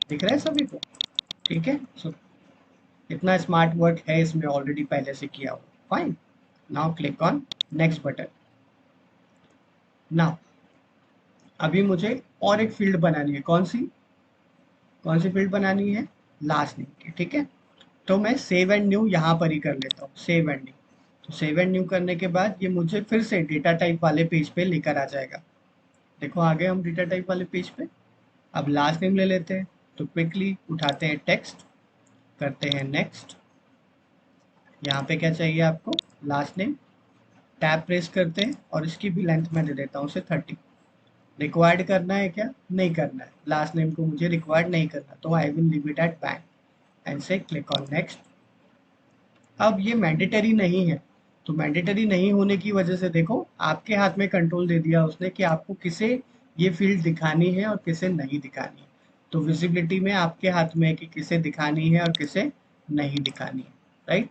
दिख रहा है सभी को? ठीक है, सो इतना स्मार्ट वर्क है इसमें ऑलरेडी पहले से किया हुआ। Fine, now click on next button. Now अभी मुझे और एक फील्ड बनानी है, कौन सी फील्ड बनानी है? लास्ट नेम की। ठीक है, तो मैं सेव एंड न्यू यहाँ पर ही कर लेता हूँ, सेव एंड न्यू। तो सेव एंड न्यू करने के बाद ये मुझे फिर से डेटा टाइप वाले पेज पे लेकर आ जाएगा। देखो आ गए हम डेटा टाइप वाले पेज पे। अब लास्ट नेम ले लेते हैं, तो क्विकली उठाते हैं टेक्स्ट, करते हैं नेक्स्ट। यहाँ पे क्या चाहिए आपको? Last name. टैब प्रेस करते हैं और इसकी भी लेंथ मैं दे देता हूँ उसे 30। रिक्वायर्ड करना है क्या? नहीं करना है, लास्ट नेम को मुझे रिक्वायर्ड नहीं करना, तो I will leave it at bank and से क्लिक ऑन नेक्स्ट। अब ये मैंडेटरी नहीं है, तो मैंडेटरी नहीं होने की वजह से देखो आपके हाथ में कंट्रोल दे दिया उसने कि आपको किसे ये फील्ड दिखानी है और किसे नहीं दिखानी है। तो विजिबिलिटी में आपके हाथ में है कि किसे दिखानी है और किसे नहीं दिखानी है, राइट?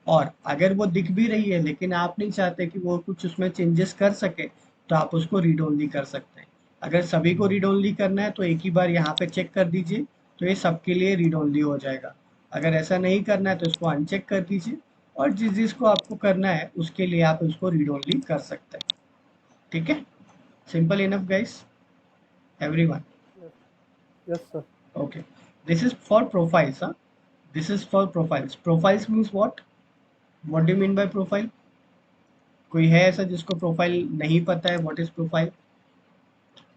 और अगर वो दिख भी रही है लेकिन आप नहीं चाहते कि वो कुछ उसमें चेंजेस कर सके, तो आप उसको रीड ओनली कर सकते हैं। अगर सभी को रीड ओनली करना है तो एक ही बार यहाँ पे चेक कर दीजिए, तो ये सबके लिए रीड ओनली हो जाएगा। अगर ऐसा नहीं करना है तो इसको अनचेक कर दीजिए, और जिस जिसको आपको करना है उसके लिए आप इसको रीड ओनली कर सकते हैं। ठीक है, simple enough guys, everyone. Yes. Yes sir. Okay, this is for profiles, huh? This is for profiles. Profiles means what? What do you mean by profile? कोई है ऐसा जिसको प्रोफाइल नहीं पता है? What is profile?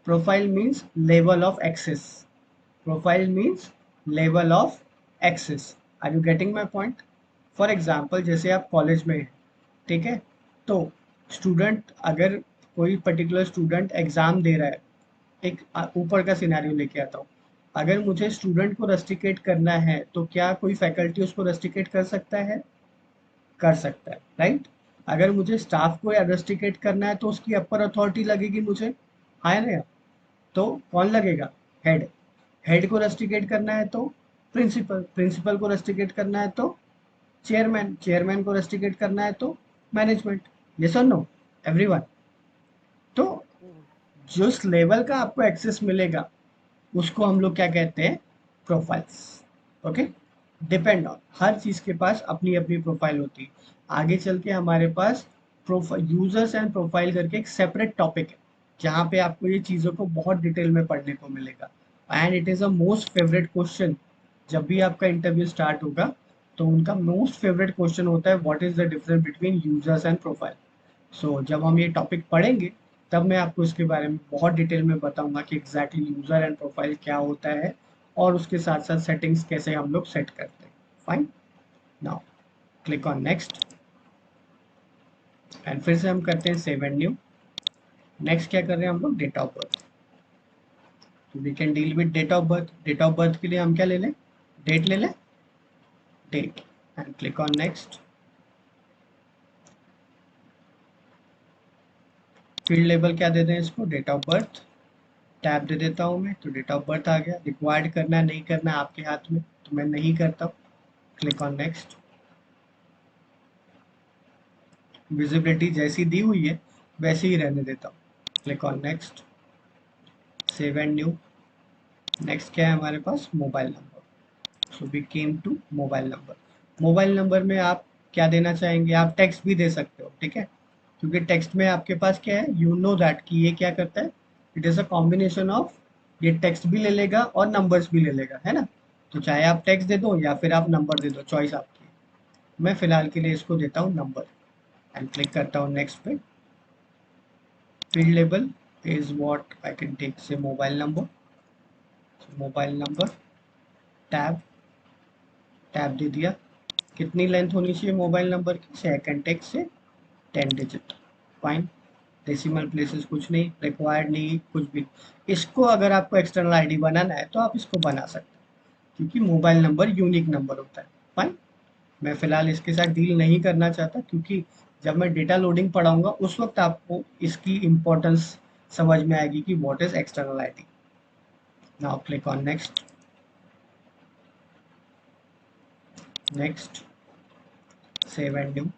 Profile means level of access. Profile means level of access. Are you getting my point? For example जैसे आप कॉलेज में हैं, ठीक है, तो स्टूडेंट, अगर कोई पर्टिकुलर स्टूडेंट एग्जाम दे रहा है, एक ऊपर का सिनेरियो लेके आता हूँ, अगर मुझे स्टूडेंट को रस्टिकेट करना है तो क्या कोई फैकल्टी उसको रस्टिकेट कर सकता है? कर सकता है, राइट? अगर मुझे स्टाफ को रस्टिकेट करना है तो उसकी अपर अथॉरिटी लगेगी मुझे, हाँ या नहीं? तो कौन लगेगा? हेड। हेड को रस्टिकेट करना है तो प्रिंसिपल, प्रिंसिपल को रस्टिकेट करना है तो चेयरमैन, चेयरमैन को रस्टिकेट करना है तो मैनेजमेंट। यस और नो एवरीवन? तो जिस लेवल का आपको एक्सेस मिलेगा उसको हम लोग क्या कहते हैं? प्रोफाइल्स। ओके, डिपेंड ऑन, हर चीज के पास अपनी अपनी प्रोफाइल होती है। आगे चल के हमारे पास प्रोफाइल, यूजर्स एंड प्रोफाइल करके एक सेपरेट टॉपिक है, जहाँ पे आपको ये चीज़ों को बहुत डिटेल में पढ़ने को मिलेगा। And it is a most favourite question. जब भी आपका इंटरव्यू स्टार्ट होगा तो उनका मोस्ट फेवरेट क्वेश्चन होता है, what is the difference between users and profile. So जब हम ये टॉपिक पढ़ेंगे तब मैं आपको इसके बारे में बहुत डिटेल में बताऊंगा कि एग्जैक्टली यूजर एंड प्रोफाइल क्या होता है, और उसके साथ साथ सेटिंग्स कैसे हम लोग सेट करते हैं। Fine, now click on next and फिर से हम करते हैं सेव एंड न्यू। नेक्स्ट क्या कर रहे हैं हम लोग? Date of birth. तो we can deal with date of birth. Date of birth के लिए हम क्या ले लें? डेट ले लें, date, and click on next. Field label क्या दे दें इसको, डेट ऑफ बर्थ, टैब दे देता हूँ मैं, तो डेट ऑफ बर्थ आ गया। रिक्वायर्ड करना है नहीं करना है आपके हाथ में, तो मैं नहीं करता हूँ। Click on next. विजिबिलिटी जैसी दी हुई है वैसे ही रहने देता हूँ। Click on next, save and new. Next क्या है हमारे पास, mobile number. So we came to mobile number. Mobile number में आप क्या देना चाहेंगे, आप टेक्स्ट भी दे सकते हो, ठीक है, क्योंकि टेक्स्ट में आपके पास क्या है, यू नो दैट कि ये क्या करता है, it is a combination of, ये टेक्स्ट भी ले लेगा और नंबर्स भी ले लेगा, है ना। तो चाहे आप टेक्स्ट दे दो या फिर आप नंबर दे दो, चॉइस आपकी है। मैं फिलहाल के लिए इसको देता हूँ नंबर एंड क्लिक करता हूँ नेक्स्ट पे। Field label is what I can take से mobile number, mobile number, tab, tab दे दिया। कितनी लेंथ होनी चाहिए मोबाइल नंबर की, से आई कैन टेक से 10 डिजिट, फाइन। डेसिमल प्लेसेस कुछ नहीं, रिक्वायर्ड नहीं कुछ भी। इसको अगर आपको एक्सटर्नल आईडी बनाना है तो आप इसको बना सकते हैं, क्योंकि मोबाइल नंबर यूनिक नंबर होता है, फाइन। मैं फिलहाल इसके साथ डील नहीं करना चाहता, क्योंकि जब मैं डेटा लोडिंग पढ़ाऊंगा उस वक्त आपको इसकी इम्पोर्टेंस समझ में आएगी कि what is external ID. Now click on next, next, save and new.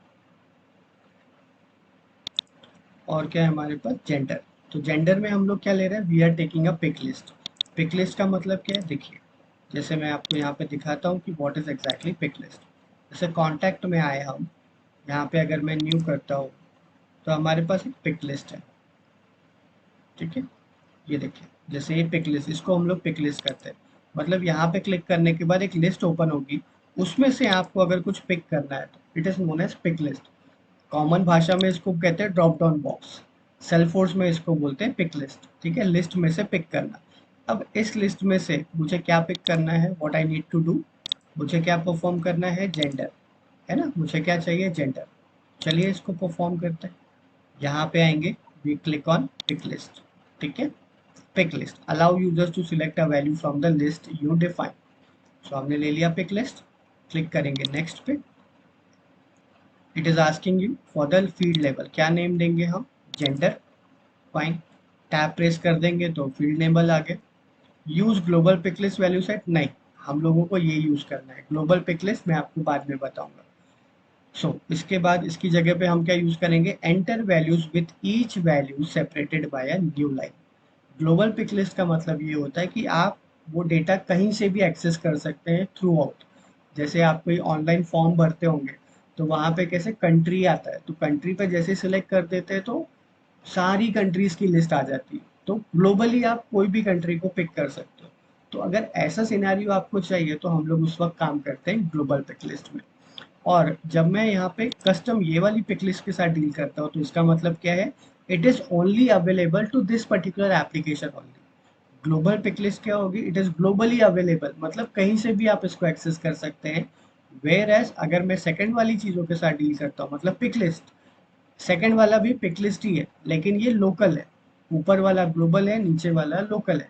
और क्या है हमारे पास, जेंडर। तो जेंडर में हम लोग क्या ले रहे हैं, we are taking a pick list. Pick list का मतलब क्या है, देखिए, जैसे मैं आपको यहाँ पे दिखाता हूँ कि what is exactly pick list. जैसे कॉन्टैक्ट में आए हम, यहाँ पे अगर मैं न्यू करता हूँ तो हमारे पास एक पिक लिस्ट है, ठीक है। ये देखिए, जैसे ये पिक लिस्ट, इसको हम लोग पिक लिस्ट करते हैं। मतलब यहाँ पे क्लिक करने के बाद एक लिस्ट ओपन होगी, उसमें से आपको अगर कुछ पिक करना है तो it is known as pick list. Common भाषा में इसको कहते हैं ड्रॉप डाउन बॉक्स, सेल्फोर्स में इसको बोलते हैं पिक लिस्ट, ठीक है। लिस्ट में से पिक करना। अब इस लिस्ट में से मुझे क्या पिक करना है, what I need to do, मुझे क्या परफॉर्म करना है, जेंडर, है ना, मुझे क्या चाहिए, जेंडर। चलिए इसको परफॉर्म करते हैं। यहाँ पे आएंगे, we click on pick list, ठीक है। Pick list allow users to select a value from the list you define. So हमने ले लिया पिक लिस्ट, क्लिक करेंगे नेक्स्ट पे। It is asking you for the field level, क्या नेम देंगे हम, जेंडर, फाइन। टैब प्रेस कर देंगे तो फील्ड लेबल आ गए। Use global pick list value set, नहीं, हम लोगों को ये यूज करना है ग्लोबल पिक लिस्ट, मैं आपको बाद में बताऊंगा। सो इसके बाद इसकी जगह पे हम क्या यूज करेंगे, enter values with each value separated by a new line. Global pick list का मतलब ये होता है कि आप वो डेटा कहीं से भी एक्सेस कर सकते हैं थ्रू आउट। जैसे आप कोई ऑनलाइन फॉर्म भरते होंगे तो वहाँ पे कैसे कंट्री आता है, तो कंट्री पे जैसे सिलेक्ट कर देते हैं तो सारी कंट्रीज की लिस्ट आ जाती है। तो ग्लोबली आप कोई भी कंट्री को पिक कर सकते हो। तो अगर ऐसा सिनेरियो आपको चाहिए तो हम लोग उस वक्त काम करते हैं ग्लोबल पिक लिस्ट में। और जब मैं यहाँ पे कस्टम ये वाली पिक लिस्ट के साथ डील करता हूँ तो इसका मतलब क्या है, it is only available to this particular application only. Global pick list क्या होगी, इट इज ग्लोबली अवेलेबल, मतलब कहीं से भी आप इसको एक्सेस कर सकते हैं। वेयर एज अगर मैं सेकंड वाली चीजों के साथ डील करता हूँ, मतलब पिक लिस्ट, सेकंड वाला भी पिक लिस्ट ही है लेकिन ये लोकल है। ऊपर वाला ग्लोबल है, नीचे वाला लोकल है।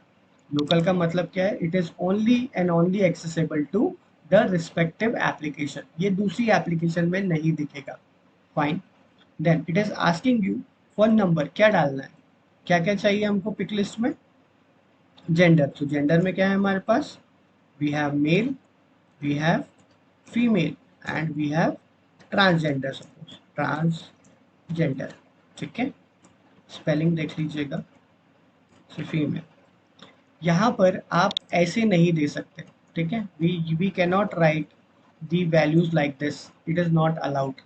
लोकल का मतलब क्या है, it is only and only accessible to the respective application, ये दूसरी एप्लीकेशन में नहीं दिखेगा, fine. Then it is asking you for number, क्या डालना है, क्या क्या चाहिए हमको पिक लिस्ट में, जेंडर। तो जेंडर में क्या है हमारे पास, we have male, we have female and we have transgender, suppose transgender, ठीक है। स्पेलिंग देख लीजिएगा, फीमेल। यहाँ पर आप ऐसे नहीं दे सकते, ठीक है। We can not write the values like this, it is not allowed.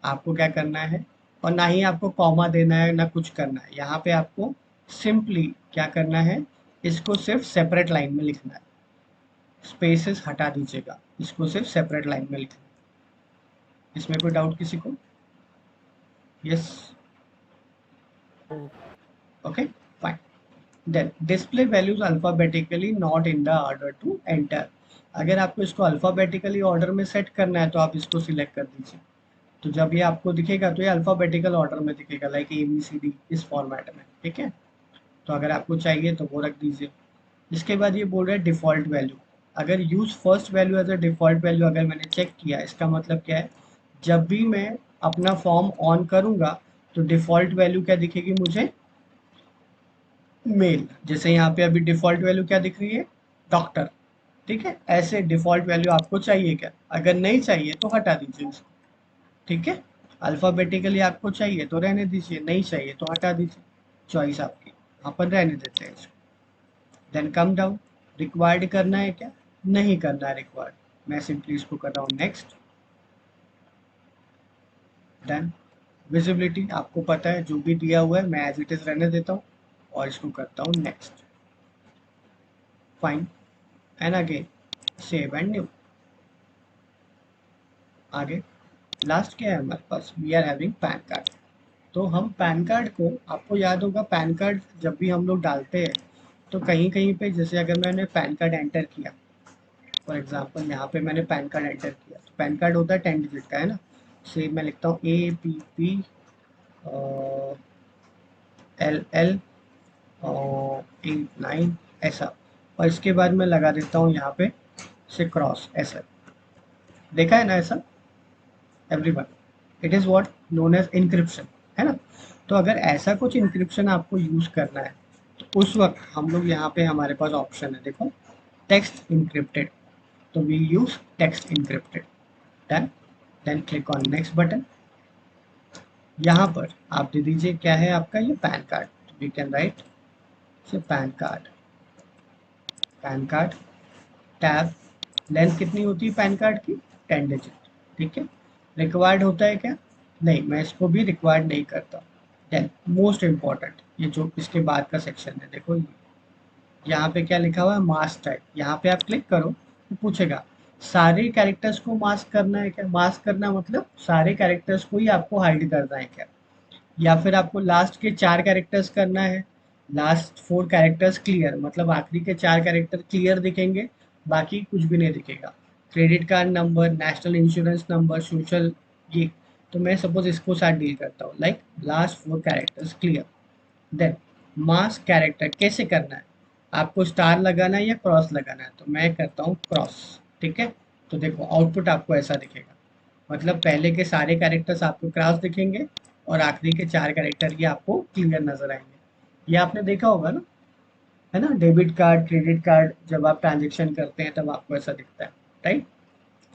आपको क्या करना है, और ना ही आपको कॉमा देना है ना कुछ करना है। यहाँ पे आपको सिंपली क्या करना है, इसको सिर्फ सेपरेट लाइन में लिखना है, स्पेसेस हटा दीजिएगा, इसको सिर्फ सेपरेट लाइन में लिखना है। इसमें कोई डाउट किसी को, yes, okay, fine. Then display values alphabetically not in the order to enter. अगर आपको इसको अल्फाबेटिकली ऑर्डर में सेट करना है तो आप इसको सिलेक्ट कर दीजिए। तो जब ये आपको दिखेगा तो ये अल्फाबेटिकल ऑर्डर में दिखेगा, लाइक ABCD इस फॉर्मेट में, ठीक है। तो अगर आपको चाहिए तो वो रख दीजिए। इसके बाद ये बोल रहा है डिफ़ॉल्ट वैल्यू। अगर use first value as a default value अगर मैंने चेक किया, इसका मतलब क्या है, जब भी मैं अपना फॉर्म ऑन करूँगा तो डिफ़ॉल्ट वैल्यू क्या दिखेगी मुझे? मेल। जैसे यहाँ पे अभी डिफ़ॉल्ट वैल्यू क्या दिख रही है? डॉक्टर। ठीक है? ऐसे डिफ़ॉल्ट वैल्यू आपको चाहिए क्या? अगर नहीं चाहिए तो हटा दीजिए उसको। ठीक है? अल्फ़ाबेटिकली आपको चाहिए तो रहने दीजिए, नहीं चाहिए तो हटा दीजिए। चॉइस आपकी। अपन रहने देते हैं इसको। Then come down. रिक्वायर्ड करना है क्या? नहीं करना है रिक्वायर्ड। मैं सिंपली इसको कर रहा हूँ नेक्स्ट। डन। विजिबिलिटी आपको पता है जो भी दिया हुआ है मैं एज इट इज रहने देता हूँ और इसको करता हूँ next. Fine. And again save and new. आगे लास्ट क्या है हमारे पास? We are having PAN card. तो हम पैन कार्ड को, आपको याद होगा पैन कार्ड जब भी हम लोग डालते हैं तो कहीं कहीं पे, जैसे अगर मैंने पैन कार्ड एंटर किया, फॉर एग्जांपल यहाँ पे मैंने पैन कार्ड एंटर किया, तो पैन कार्ड होता है 10 डिजिट का, है ना? से मैं लिखता हूँ APP LL 89 ऐसा, और इसके बाद मैं लगा देता हूँ यहाँ पे से क्रॉस ऐसा। देखा है ना ऐसा everyone? It is what known as encryption, है ना? तो अगर ऐसा कुछ इंक्रिप्शन आपको यूज़ करना है तो उस वक्त हम लोग यहाँ पे हमारे पास ऑप्शन है, देखो, टेक्स्ट इंक्रिप्टेड। तो we use text encrypted. Done. Then click on next button. यहाँ पर आप दे दीजिए क्या है आपका, ये PAN card. We can write से PAN card. PAN card tab. Length कितनी होती है पैन कार्ड की? 10 डिजिट। ठीक है? रिक्वायर्ड होता है क्या? नहीं, मैं इसको भी रिक्वायर्ड नहीं करता। देन मोस्ट इम्पॉर्टेंट, ये जो इसके बाद का सेक्शन है, देखो यहाँ पे क्या लिखा हुआ है? Mask type. यहाँ पे आप क्लिक करो तो पूछेगा सारे कैरेक्टर्स को मास्क करना है क्या? मास्क करना मतलब सारे कैरेक्टर्स को ही आपको हाइड करना है क्या? या फिर आपको लास्ट के 4 कैरेक्टर्स करना है? लास्ट 4 कैरेक्टर्स क्लियर, मतलब आखिरी के 4 कैरेक्टर क्लियर दिखेंगे, बाकी कुछ भी नहीं दिखेगा। Credit card number, national insurance number, social, ये। तो मैं सपोज इसको साथ डील करता हूँ, like last 4 characters clear. Then mask character कैसे करना है? आपको स्टार लगाना है या क्रॉस लगाना है? तो मैं करता हूँ क्रॉस। ठीक है? तो देखो आउटपुट आपको ऐसा दिखेगा, मतलब पहले के सारे कैरेक्टर्स आपको क्रॉस दिखेंगे और आखिरी के 4 कैरेक्टर ये आपको क्लियर नजर आएंगे। ये आपने देखा होगा ना, है ना? डेबिट कार्ड, क्रेडिट कार्ड, जब आप ट्रांजेक्शन करते हैं तब आपको ऐसा दिखता है, राइट?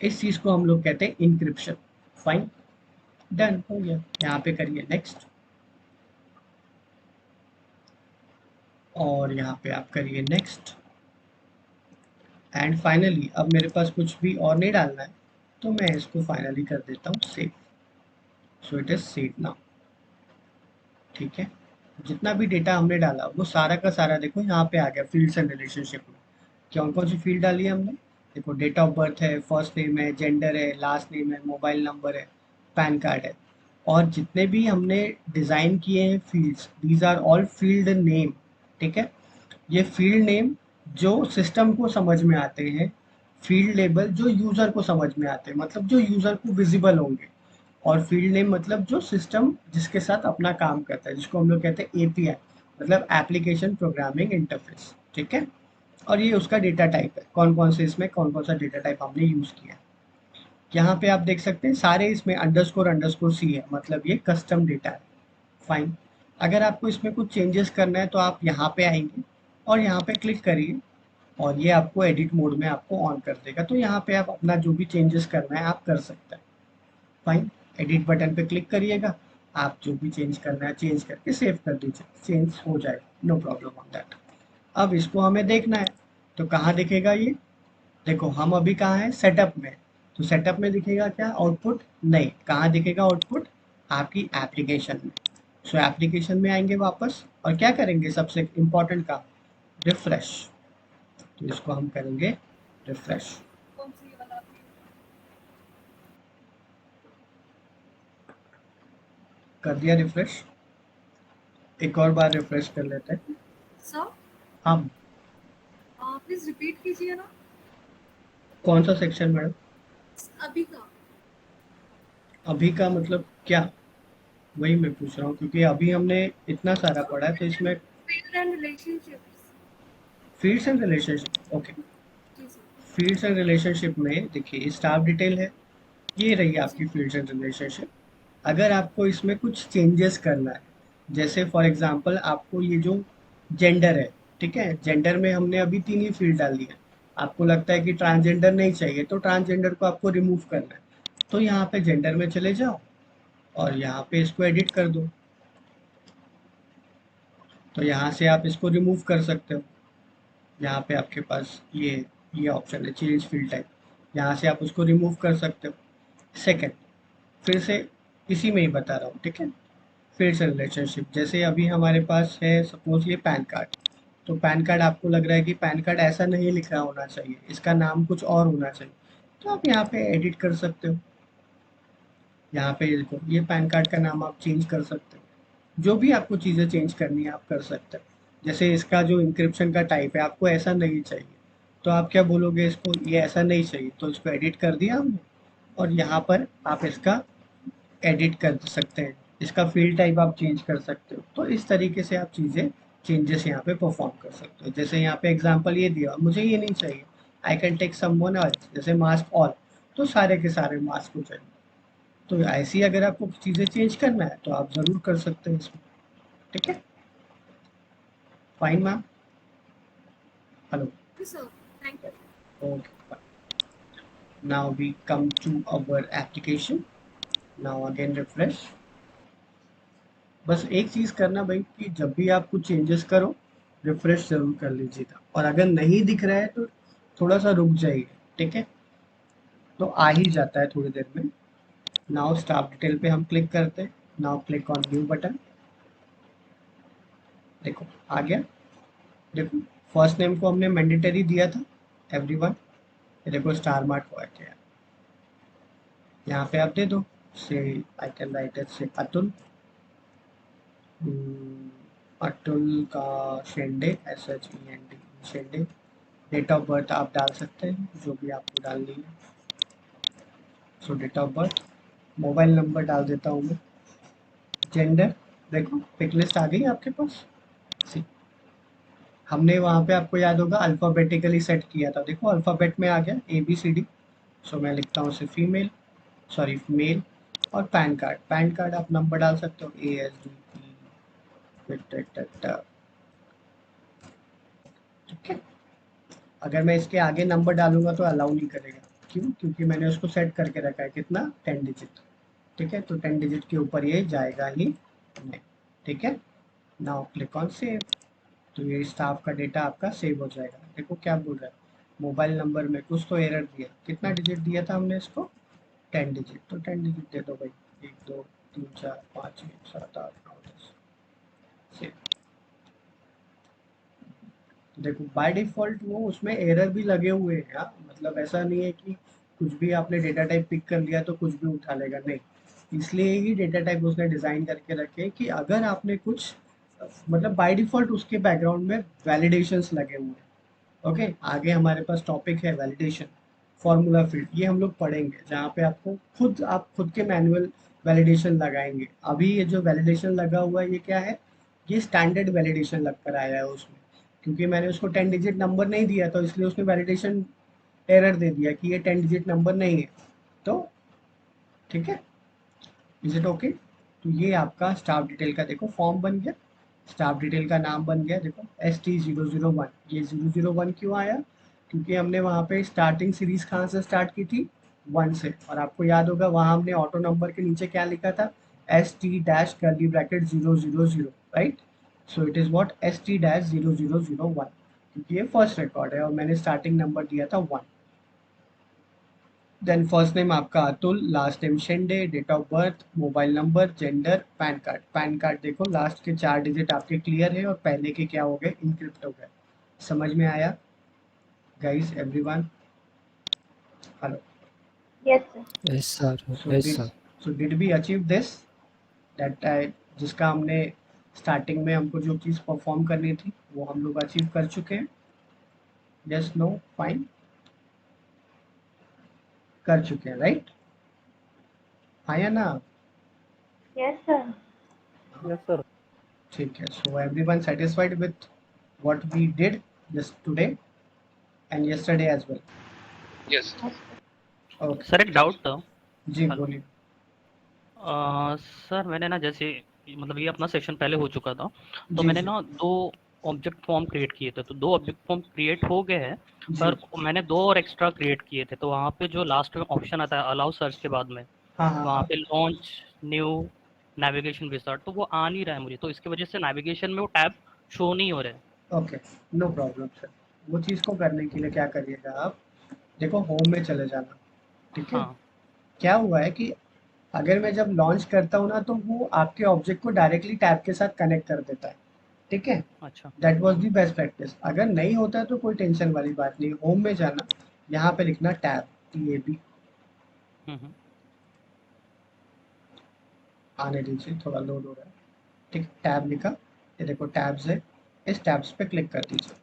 इस चीज को हम लोग कहते हैं इंक्रिप्शन। फाइन। डन हो गया। यहाँ पे करिए नेक्स्ट, और यहाँ पे आप करिए नेक्स्ट। एंड फाइनली अब मेरे पास कुछ भी और नहीं डालना है, तो मैं इसको फाइनली कर देता हूँ save. So it is save now. ठीक है? जितना भी डेटा हमने डाला वो सारा का सारा देखो यहाँ पे आ गया फील्ड्स एंड रिलेशनशिप में। कौन कौन सी फील्ड डाली है हमने? देखो, डेट ऑफ बर्थ है, फर्स्ट नेम है, जेंडर है, लास्ट नेम है, मोबाइल नंबर है, पैन कार्ड है। और जितने भी हमने डिज़ाइन किए हैं fields, these are all field name. ठीक है? ये फील्ड नेम जो सिस्टम को समझ में आते हैं, फील्ड लेबल जो यूज़र को समझ में आते हैं, मतलब जो यूज़र को विजिबल होंगे। और फील्ड नेम मतलब जो सिस्टम जिसके साथ अपना काम करता है, जिसको हम लोग कहते हैं एपीआई, मतलब एप्लीकेशन प्रोग्रामिंग इंटरफेस। ठीक है? और ये उसका डेटा टाइप है, कौन कौन से इसमें कौन कौन सा डेटा टाइप हमने यूज़ किया है। यहाँ पे आप देख सकते हैं सारे इसमें अंडरस्कोर अंडरस्कोर सी है, मतलब ये कस्टम डेटा है। फाइन। अगर आपको इसमें कुछ चेंजेस करना है तो आप यहाँ पे आएंगे और यहाँ पे क्लिक करिए, और ये आपको एडिट मोड में आपको ऑन कर देगा। तो यहाँ पे आप अपना जो भी चेंजेस करना है आप कर सकते हैं। फाइन। एडिट बटन पे क्लिक करिएगा, आप जो भी चेंज करना है चेंज करके सेव कर दीजिए, चेंज हो जाएगा, नो प्रॉब्लम ऑन दैट। अब इसको हमें देखना है, तो कहाँ दिखेगा ये? देखो हम अभी कहाँ हैं? सेटअप में। तो सेटअप में दिखेगा क्या आउटपुट? नहीं। कहाँ दिखेगा आउटपुट? आपकी एप्लीकेशन में। सो एप्लीकेशन में आएंगे वापस और क्या करेंगे? सबसे इम्पोर्टेंट काम, रिफ्रेश। तो इसको हम करेंगे रिफ्रेश। कर दिया रिफ्रेश। एक और बार रिफ्रेश कर लेते हैं सर हम। प्लीज रिपीट कीजिए ना कौन सा सेक्शन मैडम? अभी का। अभी का मतलब क्या? वही मैं पूछ रहा हूँ, क्योंकि अभी हमने इतना सारा पढ़ा है तो इसमें field and relationships. Fields and relationship. Okay. जी सर। फील्ड्स एंड रिलेशनशिप में देखिए स्टाफ डिटेल है, ये रही आपकी जी फील्ड्स एंड रिलेशनशिप। अगर आपको इसमें कुछ चेंजेस करना है, जैसे फॉर एग्जांपल आपको ये जो जेंडर है, ठीक है, जेंडर में हमने अभी 3 ही फील्ड डाल दिए, आपको लगता है कि ट्रांसजेंडर नहीं चाहिए तो ट्रांसजेंडर को आपको रिमूव करना है, तो यहाँ पे जेंडर में चले जाओ और यहाँ पे इसको एडिट कर दो, तो यहाँ से आप इसको रिमूव कर सकते हो। यहाँ पे आपके पास ये ऑप्शन है चेंज फील्ड टाइप, यहाँ से आप उसको रिमूव कर सकते हो। सेकंड, फिर से इसी में ही बता रहा हूँ, ठीक है, फिर से रिलेशनशिप, जैसे अभी हमारे पास है सपोज ये पैन कार्ड, तो पैन कार्ड आपको लग रहा है कि पैन कार्ड ऐसा नहीं लिखा होना चाहिए, इसका नाम कुछ और होना चाहिए, तो आप यहाँ पे एडिट कर सकते हो। यहाँ पे देखो ये पैन कार्ड का नाम आप चेंज कर सकते हो, जो भी आपको चीज़ें चेंज करनी है आप कर सकते हो। जैसे इसका जो इंक्रिप्शन का टाइप है आपको ऐसा नहीं चाहिए, तो आप क्या बोलोगे, इसको ये ऐसा नहीं चाहिए, तो इसको एडिट कर दिया हमने, और यहाँ पर आप इसका एडिट कर सकते हैं, इसका फील्ड टाइप आप चेंज कर सकते हो। तो इस तरीके से आप चीज़ें चेंजेस यहाँ पे परफॉर्म कर सकते हो। जैसे यहाँ पे एग्जांपल ये दिया, मुझे ये नहीं चाहिए, I can take someone else, जैसे मास्क ऑल, तो सारे के सारे मास्क हो जाएंगे। तो ऐसी अगर आपको चीज़ें चेंज करना है तो आप ज़रूर कर सकते हैं इसमें, ठीक है, fine ma'am, hello, Okay, sir. Thank you. Okay, now we come to our application, now again refresh। बस एक चीज़ करना भाई कि जब भी आप कुछ चेंजेस करो रिफ्रेश जरूर कर लीजिएगा, और अगर नहीं दिख रहा है तो थोड़ा सा रुक जाइए, ठीक है, तो आ ही जाता है थोड़ी देर में। नाउ स्टाफ डिटेल पे हम क्लिक करते हैं, now click on new button, देखो आ गया, देखो फर्स्ट नेम को हमने मैंडेटरी दिया था एवरीवन, ये देखो स्टार मार्क हुआ है, यहाँ पे आप दे दो, से आई कैन राइट इट से अतुल, अतुल का Shende, SHEND Shende. Date of birth आप डाल सकते हैं जो भी आपको डालनी है, so date of birth, mobile number डाल देता हूँ मैं, जेंडर, देखो पिक लिस्ट आ गई आपके पास। सी, हमने वहाँ पे आपको याद होगा अल्फ़ाबेटिकली सेट किया था, देखो अल्फ़ाबेट में आ गया ABCD, सो मैं लिखता हूँ उसे फीमेल, सॉरी मेल, और पैन कार्ड, पैन कार्ड आप नंबर डाल सकते हो ASDP, ठीक है। अगर मैं इसके आगे नंबर डालूंगा तो अलाउ नहीं करेगा, क्यों, क्योंकि मैंने उसको सेट करके रखा है कितना 10 डिजिट, ठीक है, तो 10 डिजिट के ऊपर ये जाएगा ही नहीं, ठीक है। नाउ क्लिक ऑन सेव, तो ये स्टाफ का डेटा आपका सेव हो जाएगा। देखो क्या बोल रहा है, मोबाइल नंबर में कुछ तो एरर दिया, कितना डिजिट दिया था हमने इसको 10 डिजिट, तो 10 डिजिट दे दो भाई, 1 2 3 4 5 6 7 8 9 10, सेव। देखो बाय डिफ़ॉल्ट वो उसमें एरर भी लगे हुए हैं, हाँ, मतलब ऐसा नहीं है कि कुछ भी आपने डेटा टाइप पिक कर लिया तो कुछ भी उठा लेगा, नहीं। इसलिए ही डेटा टाइप उसने डिज़ाइन करके रखे हैं कि अगर आपने कुछ मतलब बाय डिफ़ॉल्ट उसके बैकग्राउंड में वैलिडेशंस लगे हुए हैं। ओके, आगे हमारे पास टॉपिक है वैलिडेशन, फॉर्मूला फील्ड, ये हम लोग पढ़ेंगे जहाँ पे आपको आप खुद के मैनुअल वैलिडेशन लगाएंगे। अभी ये जो वैलिडेशन लगा हुआ है ये क्या है, ये स्टैंडर्ड वैलिडेशन लग कर आया है उसमें, क्योंकि मैंने उसको 10 डिजिट नंबर नहीं दिया तो इसलिए उसने वैलिडेशन एरर दे दिया कि ये 10 डिजिट नंबर नहीं है, तो ठीक है, इज इट ओके। तो ये आपका स्टाफ डिटेल का देखो फॉर्म बन गया, स्टाफ डिटेल का नाम बन गया, देखो ST001, ये 001 क्यों आया, क्योंकि हमने वहाँ पे स्टार्टिंग सीरीज कहाँ से स्टार्ट की थी 1 से, और आपको याद होगा वहाँ हमने ऑटो नंबर के नीचे क्या लिखा था ST-000, right, so it is what ST-0001, क्योंकि ये फर्स्ट रिकॉर्ड है और मैंने स्टार्टिंग नंबर दिया था 1। देन फर्स्ट नेम आपका Atul, last name Shende, date of birth, mobile number, gender, PAN card. PAN card देखो लास्ट के 4 डिजिट आपके क्लियर है और पहले के क्या हो गए, इनक्रिप्ट हो गए। समझ में आया guys, everyone, hello, Yes, sir. Yes, sir. So Yes, did sir. So did we achieve this, that जिसका हमने स्टार्टिंग में हमको जो चीज़ परफॉर्म करनी थी वो हम लोग अचीव कर चुके हैं, यस नो फाइन, कर चुके हैं राइट, हाँ या ना, Yes, sir. Yes, sir. ठीक है। So everyone satisfied with what we did just today and yesterday as well, Yes. Yes, sir. okay, sir एक डाउट था। जी हेलो। बोलिए। सर मैंने ना जैसे मतलब ये अपना सेशन पहले हो चुका था, तो जी मैंने जी ना 2 ऑब्जेक्ट फॉर्म क्रिएट किए थे, तो 2 ऑब्जेक्ट फॉर्म क्रिएट हो गए हैं, जी। पर मैंने 2 और एक्स्ट्रा क्रिएट किए थे, तो वहाँ पे जो लास्ट में ऑप्शन आता है अलाउ सर्च के बाद में, हाँ हाँ वहाँ हाँ। पे लॉन्च न्यू नेविगेशन विज़ार्ड, तो वो आ नहीं रहा है मुझे, तो इसकी वजह से नेविगेशन में वो टैब शो नहीं हो रहा है। Okay, no problem sir. वो चीज़ को करने के लिए क्या करिएगा आप, देखो होम में चले जाना, ठीक है। हाँ, क्या हुआ है कि अगर मैं जब लॉन्च करता हूँ ना तो वो आपके ऑब्जेक्ट को डायरेक्टली टैब के साथ कनेक्ट कर देता है, ठीक है। अच्छा। That was the best practice. अगर नहीं होता है तो कोई टेंशन वाली बात नहीं, होम में जाना, यहाँ पे लिखना टैब, TAB। हुँ। आने दीजिए, थोड़ा लोड हो रहा है, ठीक। टैब लिखा, ये देखो टैब्स है, इस टैब्स पे क्लिक कर दीजिए।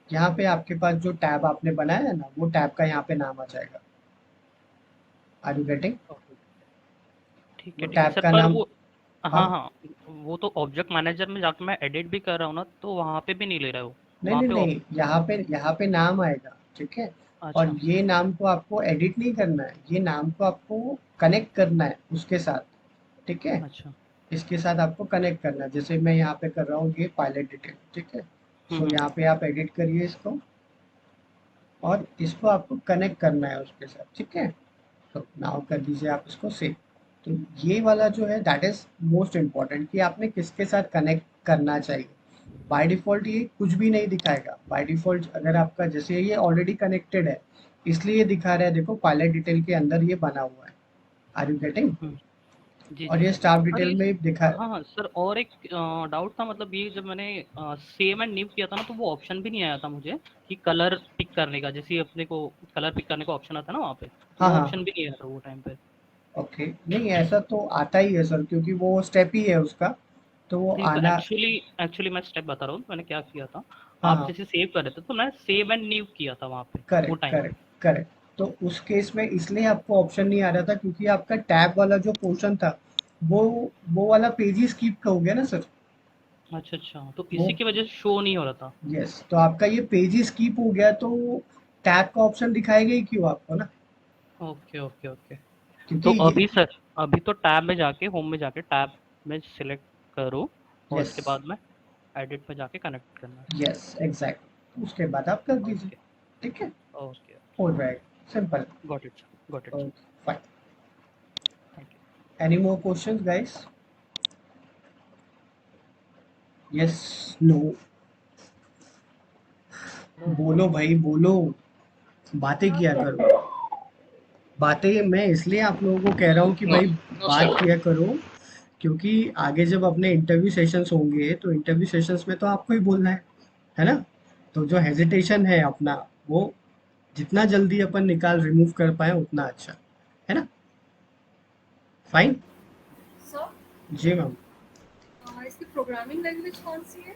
यहाँ पे आपके पास जो टैब आपने बनाया है ना, वो टैब का यहाँ पे नाम आ जाएगा। Are you getting? ओके, ठीक वो है, ठीक है टैब सर, का पर नाम। वो हाँ, हाँ, हाँ, वो तो ऑब्जेक्ट मैनेजर में जाके मैं एडिट भी कर रहा हूँ ना, तो वहाँ पे भी नहीं ले रहा है वो। नहीं वहाँ नहीं पे नहीं, यहाँ पे नाम आएगा, ठीक है। और अच्छा, ये नाम को आपको एडिट नहीं करना है, ये नाम को आपको कनेक्ट करना है उसके साथ, ठीक है। अच्छा। इसके साथ आपको कनेक्ट करना है, जैसे मैं यहाँ पे कर रहा हूँ ये पायलट डिटेल, ठीक है। सो हुँ। यहाँ पे आप एडिट करिए इसको, और इसको आपको कनेक्ट करना है उसके साथ, ठीक है। तो नाउ कर दीजिए आप इसको सेव। तो ये वाला जो है दैट इज मोस्ट इम्पॉर्टेंट कि आपने किसके साथ कनेक्ट करना चाहिए। बाय डिफ़ॉल्ट ये कुछ भी नहीं दिखाएगा। बाय डिफ़ॉल्ट अगर आपका जैसे ये ऑलरेडी कनेक्टेड है, इसलिए ये दिखा रहा है, देखो पायलट डिटेल के अंदर ये बना हुआ है। Are you getting? हुँ। जी, और जी। ये स्टाफ और डिटेल ये में दिखा। हाँ, हाँ सर, और एक डाउट था, मतलब ये जब मैंने सेव एंड न्यू किया था ना, तो वो ऑप्शन भी नहीं आया था मुझे कि कलर पिक करने का, जैसे अपने को कलर पिक करने का ऑप्शन आता है ना वहाँ पे, तो हाँ, वो हाँ। ऑप्शन भी नहीं आया था वो टाइम पे। ओके, नहीं ऐसा तो आता ही है सर, क्योंकि वो स्टेप ही है उसका, तो वो नहीं, तो आना। एक्चुअली एक्चुअली मैं स्टेप बता रहा हूँ, मैंने क्या किया था। हाँ, आप हाँ। जैसे सेव कर रहे थे, तो मैं सेव एंड न्यू किया था वहाँ पे, वो करेक्ट, टाइम पे। Correct, correct. तो उस केस में इसलिए आपको ऑप्शन नहीं आ रहा था क्योंकि आपका टैब वाला जो पोर्शन था, वो वो वाला पेज ही स्किप हो गया ना सर। अच्छा, अच्छा, तो वो, इसी की वजह से शो नहीं हो रहा था। यस, तो आपका ये पेज ही स्किप हो गया, तो टैब का ऑप्शन दिखाएगा ही क्यों आपको ना, ओके, ओके, ओके। क्योंकि तो ये। अभी सर, अभी तो टैब में जाके, होम में जाके टैब में सिलेक्ट करो, और यस, उसके बाद में एडिट पे जाके कनेक्ट करना है। यस, एग्जैक्ट, उसके बाद आप कर दीजिए, ओके, ठीक है। ओके, हो जाएगा, simple. Got it sir, got it sir, okay, fine. Thank any more questions guys? Yes, no? You. बोलो भाई बोलो, बातें नो किया सर। करो। बातें मैं इसलिए आप लोगों को कह रहा हूँ कि भाई बात किया करो, क्योंकि आगे जब अपने इंटरव्यू सेशंस होंगे तो इंटरव्यू सेशंस में तो आपको ही बोलना है ना। तो जो हेजिटेशन है अपना, वो जितना जल्दी अपन निकाल रिमूव कर पाए उतना अच्छा है ना। फाइन। सर जी मैम। इसकी प्रोग्रामिंग लैंग्वेज कौन सी है?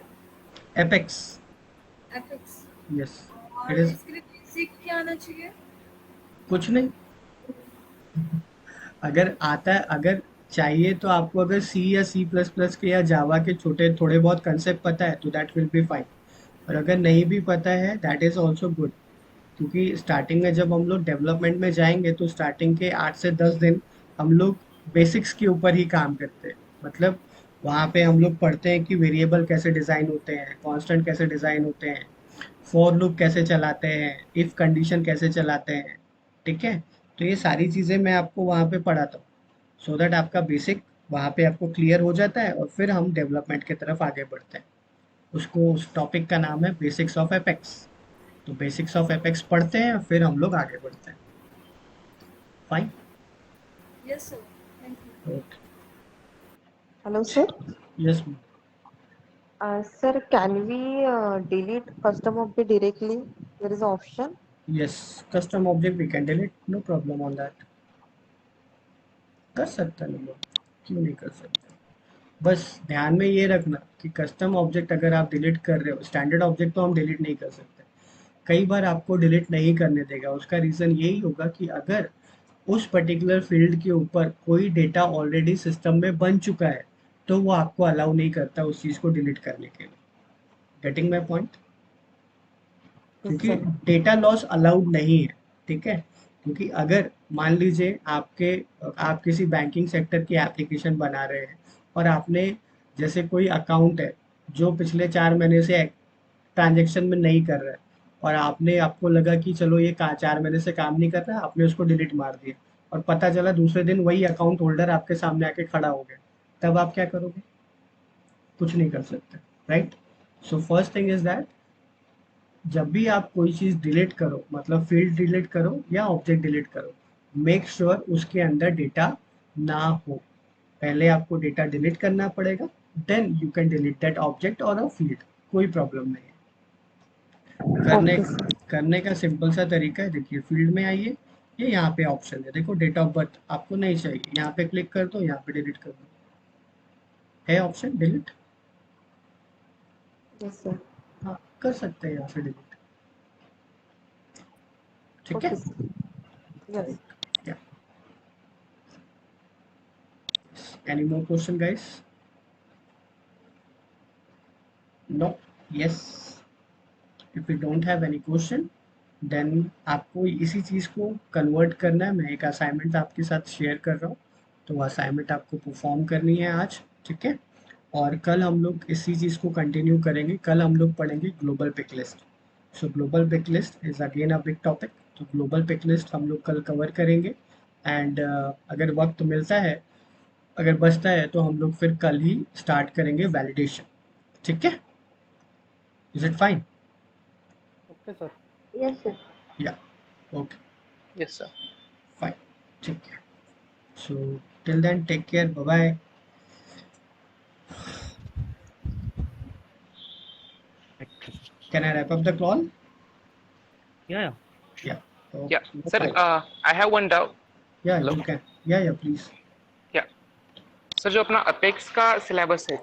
एपेक्स। एफएक्स। यस, इट और इज। इसके लिए बेसिक क्या आना चाहिए? कुछ नहीं, अगर आता है, अगर चाहिए तो आपको, अगर सी या सी प्लस प्लस के या जावा के छोटे थोड़े बहुत कंसेप्ट पता है तो दैट विल बी फाइन। और अगर नहीं भी पता है दैट इज ऑल्सो गुड, क्योंकि स्टार्टिंग में जब हम लोग डेवलपमेंट में जाएंगे तो स्टार्टिंग के 8 से 10 दिन हम लोग बेसिक्स के ऊपर ही काम करते हैं। मतलब वहाँ पे हम लोग पढ़ते हैं कि वेरिएबल कैसे डिज़ाइन होते हैं, कांस्टेंट कैसे डिज़ाइन होते हैं, फॉर लूप कैसे चलाते हैं, इफ कंडीशन कैसे चलाते हैं, ठीक है। तो ये सारी चीज़ें मैं आपको वहाँ पे पढ़ाता हूँ, सो दैट आपका बेसिक वहाँ पे आपको क्लियर हो जाता है, और फिर हम डेवलपमेंट की तरफ आगे बढ़ते हैं। उसको, उस टॉपिक का नाम है बेसिक्स ऑफ एपेक्स। तो बेसिक्स ऑफ एपेक्स पढ़ते हैं, फिर हम लोग आगे बढ़ते हैं। Fine. Yes sir, thank you. Okay. Hello, sir. Yes. Sir, can we delete custom object directly? There is an option. Yes, custom object we can delete, no problem on that. कर सकते हैं लोग, क्यों नहीं कर सकते। बस ध्यान में ये रखना कि कस्टम ऑब्जेक्ट अगर आप डिलीट कर रहे हो, स्टैंडर्ड ऑब्जेक्ट तो हम डिलीट नहीं कर सकते। कई बार आपको डिलीट नहीं करने देगा, उसका रीज़न यही होगा कि अगर उस पर्टिकुलर फील्ड के ऊपर कोई डेटा ऑलरेडी सिस्टम में बन चुका है, तो वो आपको अलाउ नहीं करता उस चीज़ को डिलीट करने के लिए। Getting my point? Yes, क्योंकि sir. डेटा लॉस अलाउड नहीं है, ठीक है। क्योंकि अगर मान लीजिए आप किसी बैंकिंग सेक्टर की एप्लीकेशन बना रहे हैं और आपने जैसे कोई अकाउंट है जो पिछले 4 महीने से ट्रांजैक्शन में नहीं कर रहा है और आपको लगा कि चलो ये 4 महीने से काम नहीं कर रहा है, आपने उसको डिलीट मार दिया और पता चला दूसरे दिन वही अकाउंट होल्डर आपके सामने आके खड़ा हो गया, तब आप क्या करोगे? कुछ नहीं कर सकते, right? So first thing is that जब भी आप कोई चीज़ डिलीट करो, मतलब फील्ड डिलीट करो या ऑब्जेक्ट डिलीट करो, मेक श्योर उसके अंदर डेटा ना हो। पहले आपको डेटा डिलीट करना पड़ेगा, then you can delete that object और अ फील्ड, कोई प्रॉब्लम नहीं है। Okay, sir. करने का सिंपल सा तरीका है, देखिए फील्ड में आइए, ये यहाँ पे ऑप्शन है, देखो डेट ऑफ बर्थ आपको नहीं चाहिए, यहाँ पे क्लिक कर दो, यहाँ पे डिलीट कर दो, है ऑप्शन डिलीट। Yes, sir. हाँ, कर सकते हैं यहाँ से डिलीट, ठीक है? Okay, sir. Yes. Yeah. Any more question, guys? No? Yes? If you don't have any question, then आपको इसी चीज़ को कन्वर्ट करना है। मैं एक असाइनमेंट आपके साथ शेयर कर रहा हूँ, तो असाइनमेंट आपको परफॉर्म करनी है आज, ठीक है? और कल हम लोग इसी चीज़ को कंटिन्यू करेंगे। कल हम लोग पढ़ेंगे global pick list. So global pick list is again a big topic, तो ग्लोबल पिक लिस्ट हम लोग कल कवर करेंगे। एंड अगर वक्त मिलता है, अगर बचता है, तो हम लोग फिर कल ही स्टार्ट करेंगे वैलिडेशन, ठीक है? Is it fine? Okay, sir. Yes, sir. या ओके, Yes, sir. फाइन, ठीक है। So till then take care, bye bye. Can I wrap up the call? या या Yeah, sir. I have one doubt. या Hello? यू कैन, या प्लीज। Yeah, सर जो अपना अपेक्स का सिलेबस है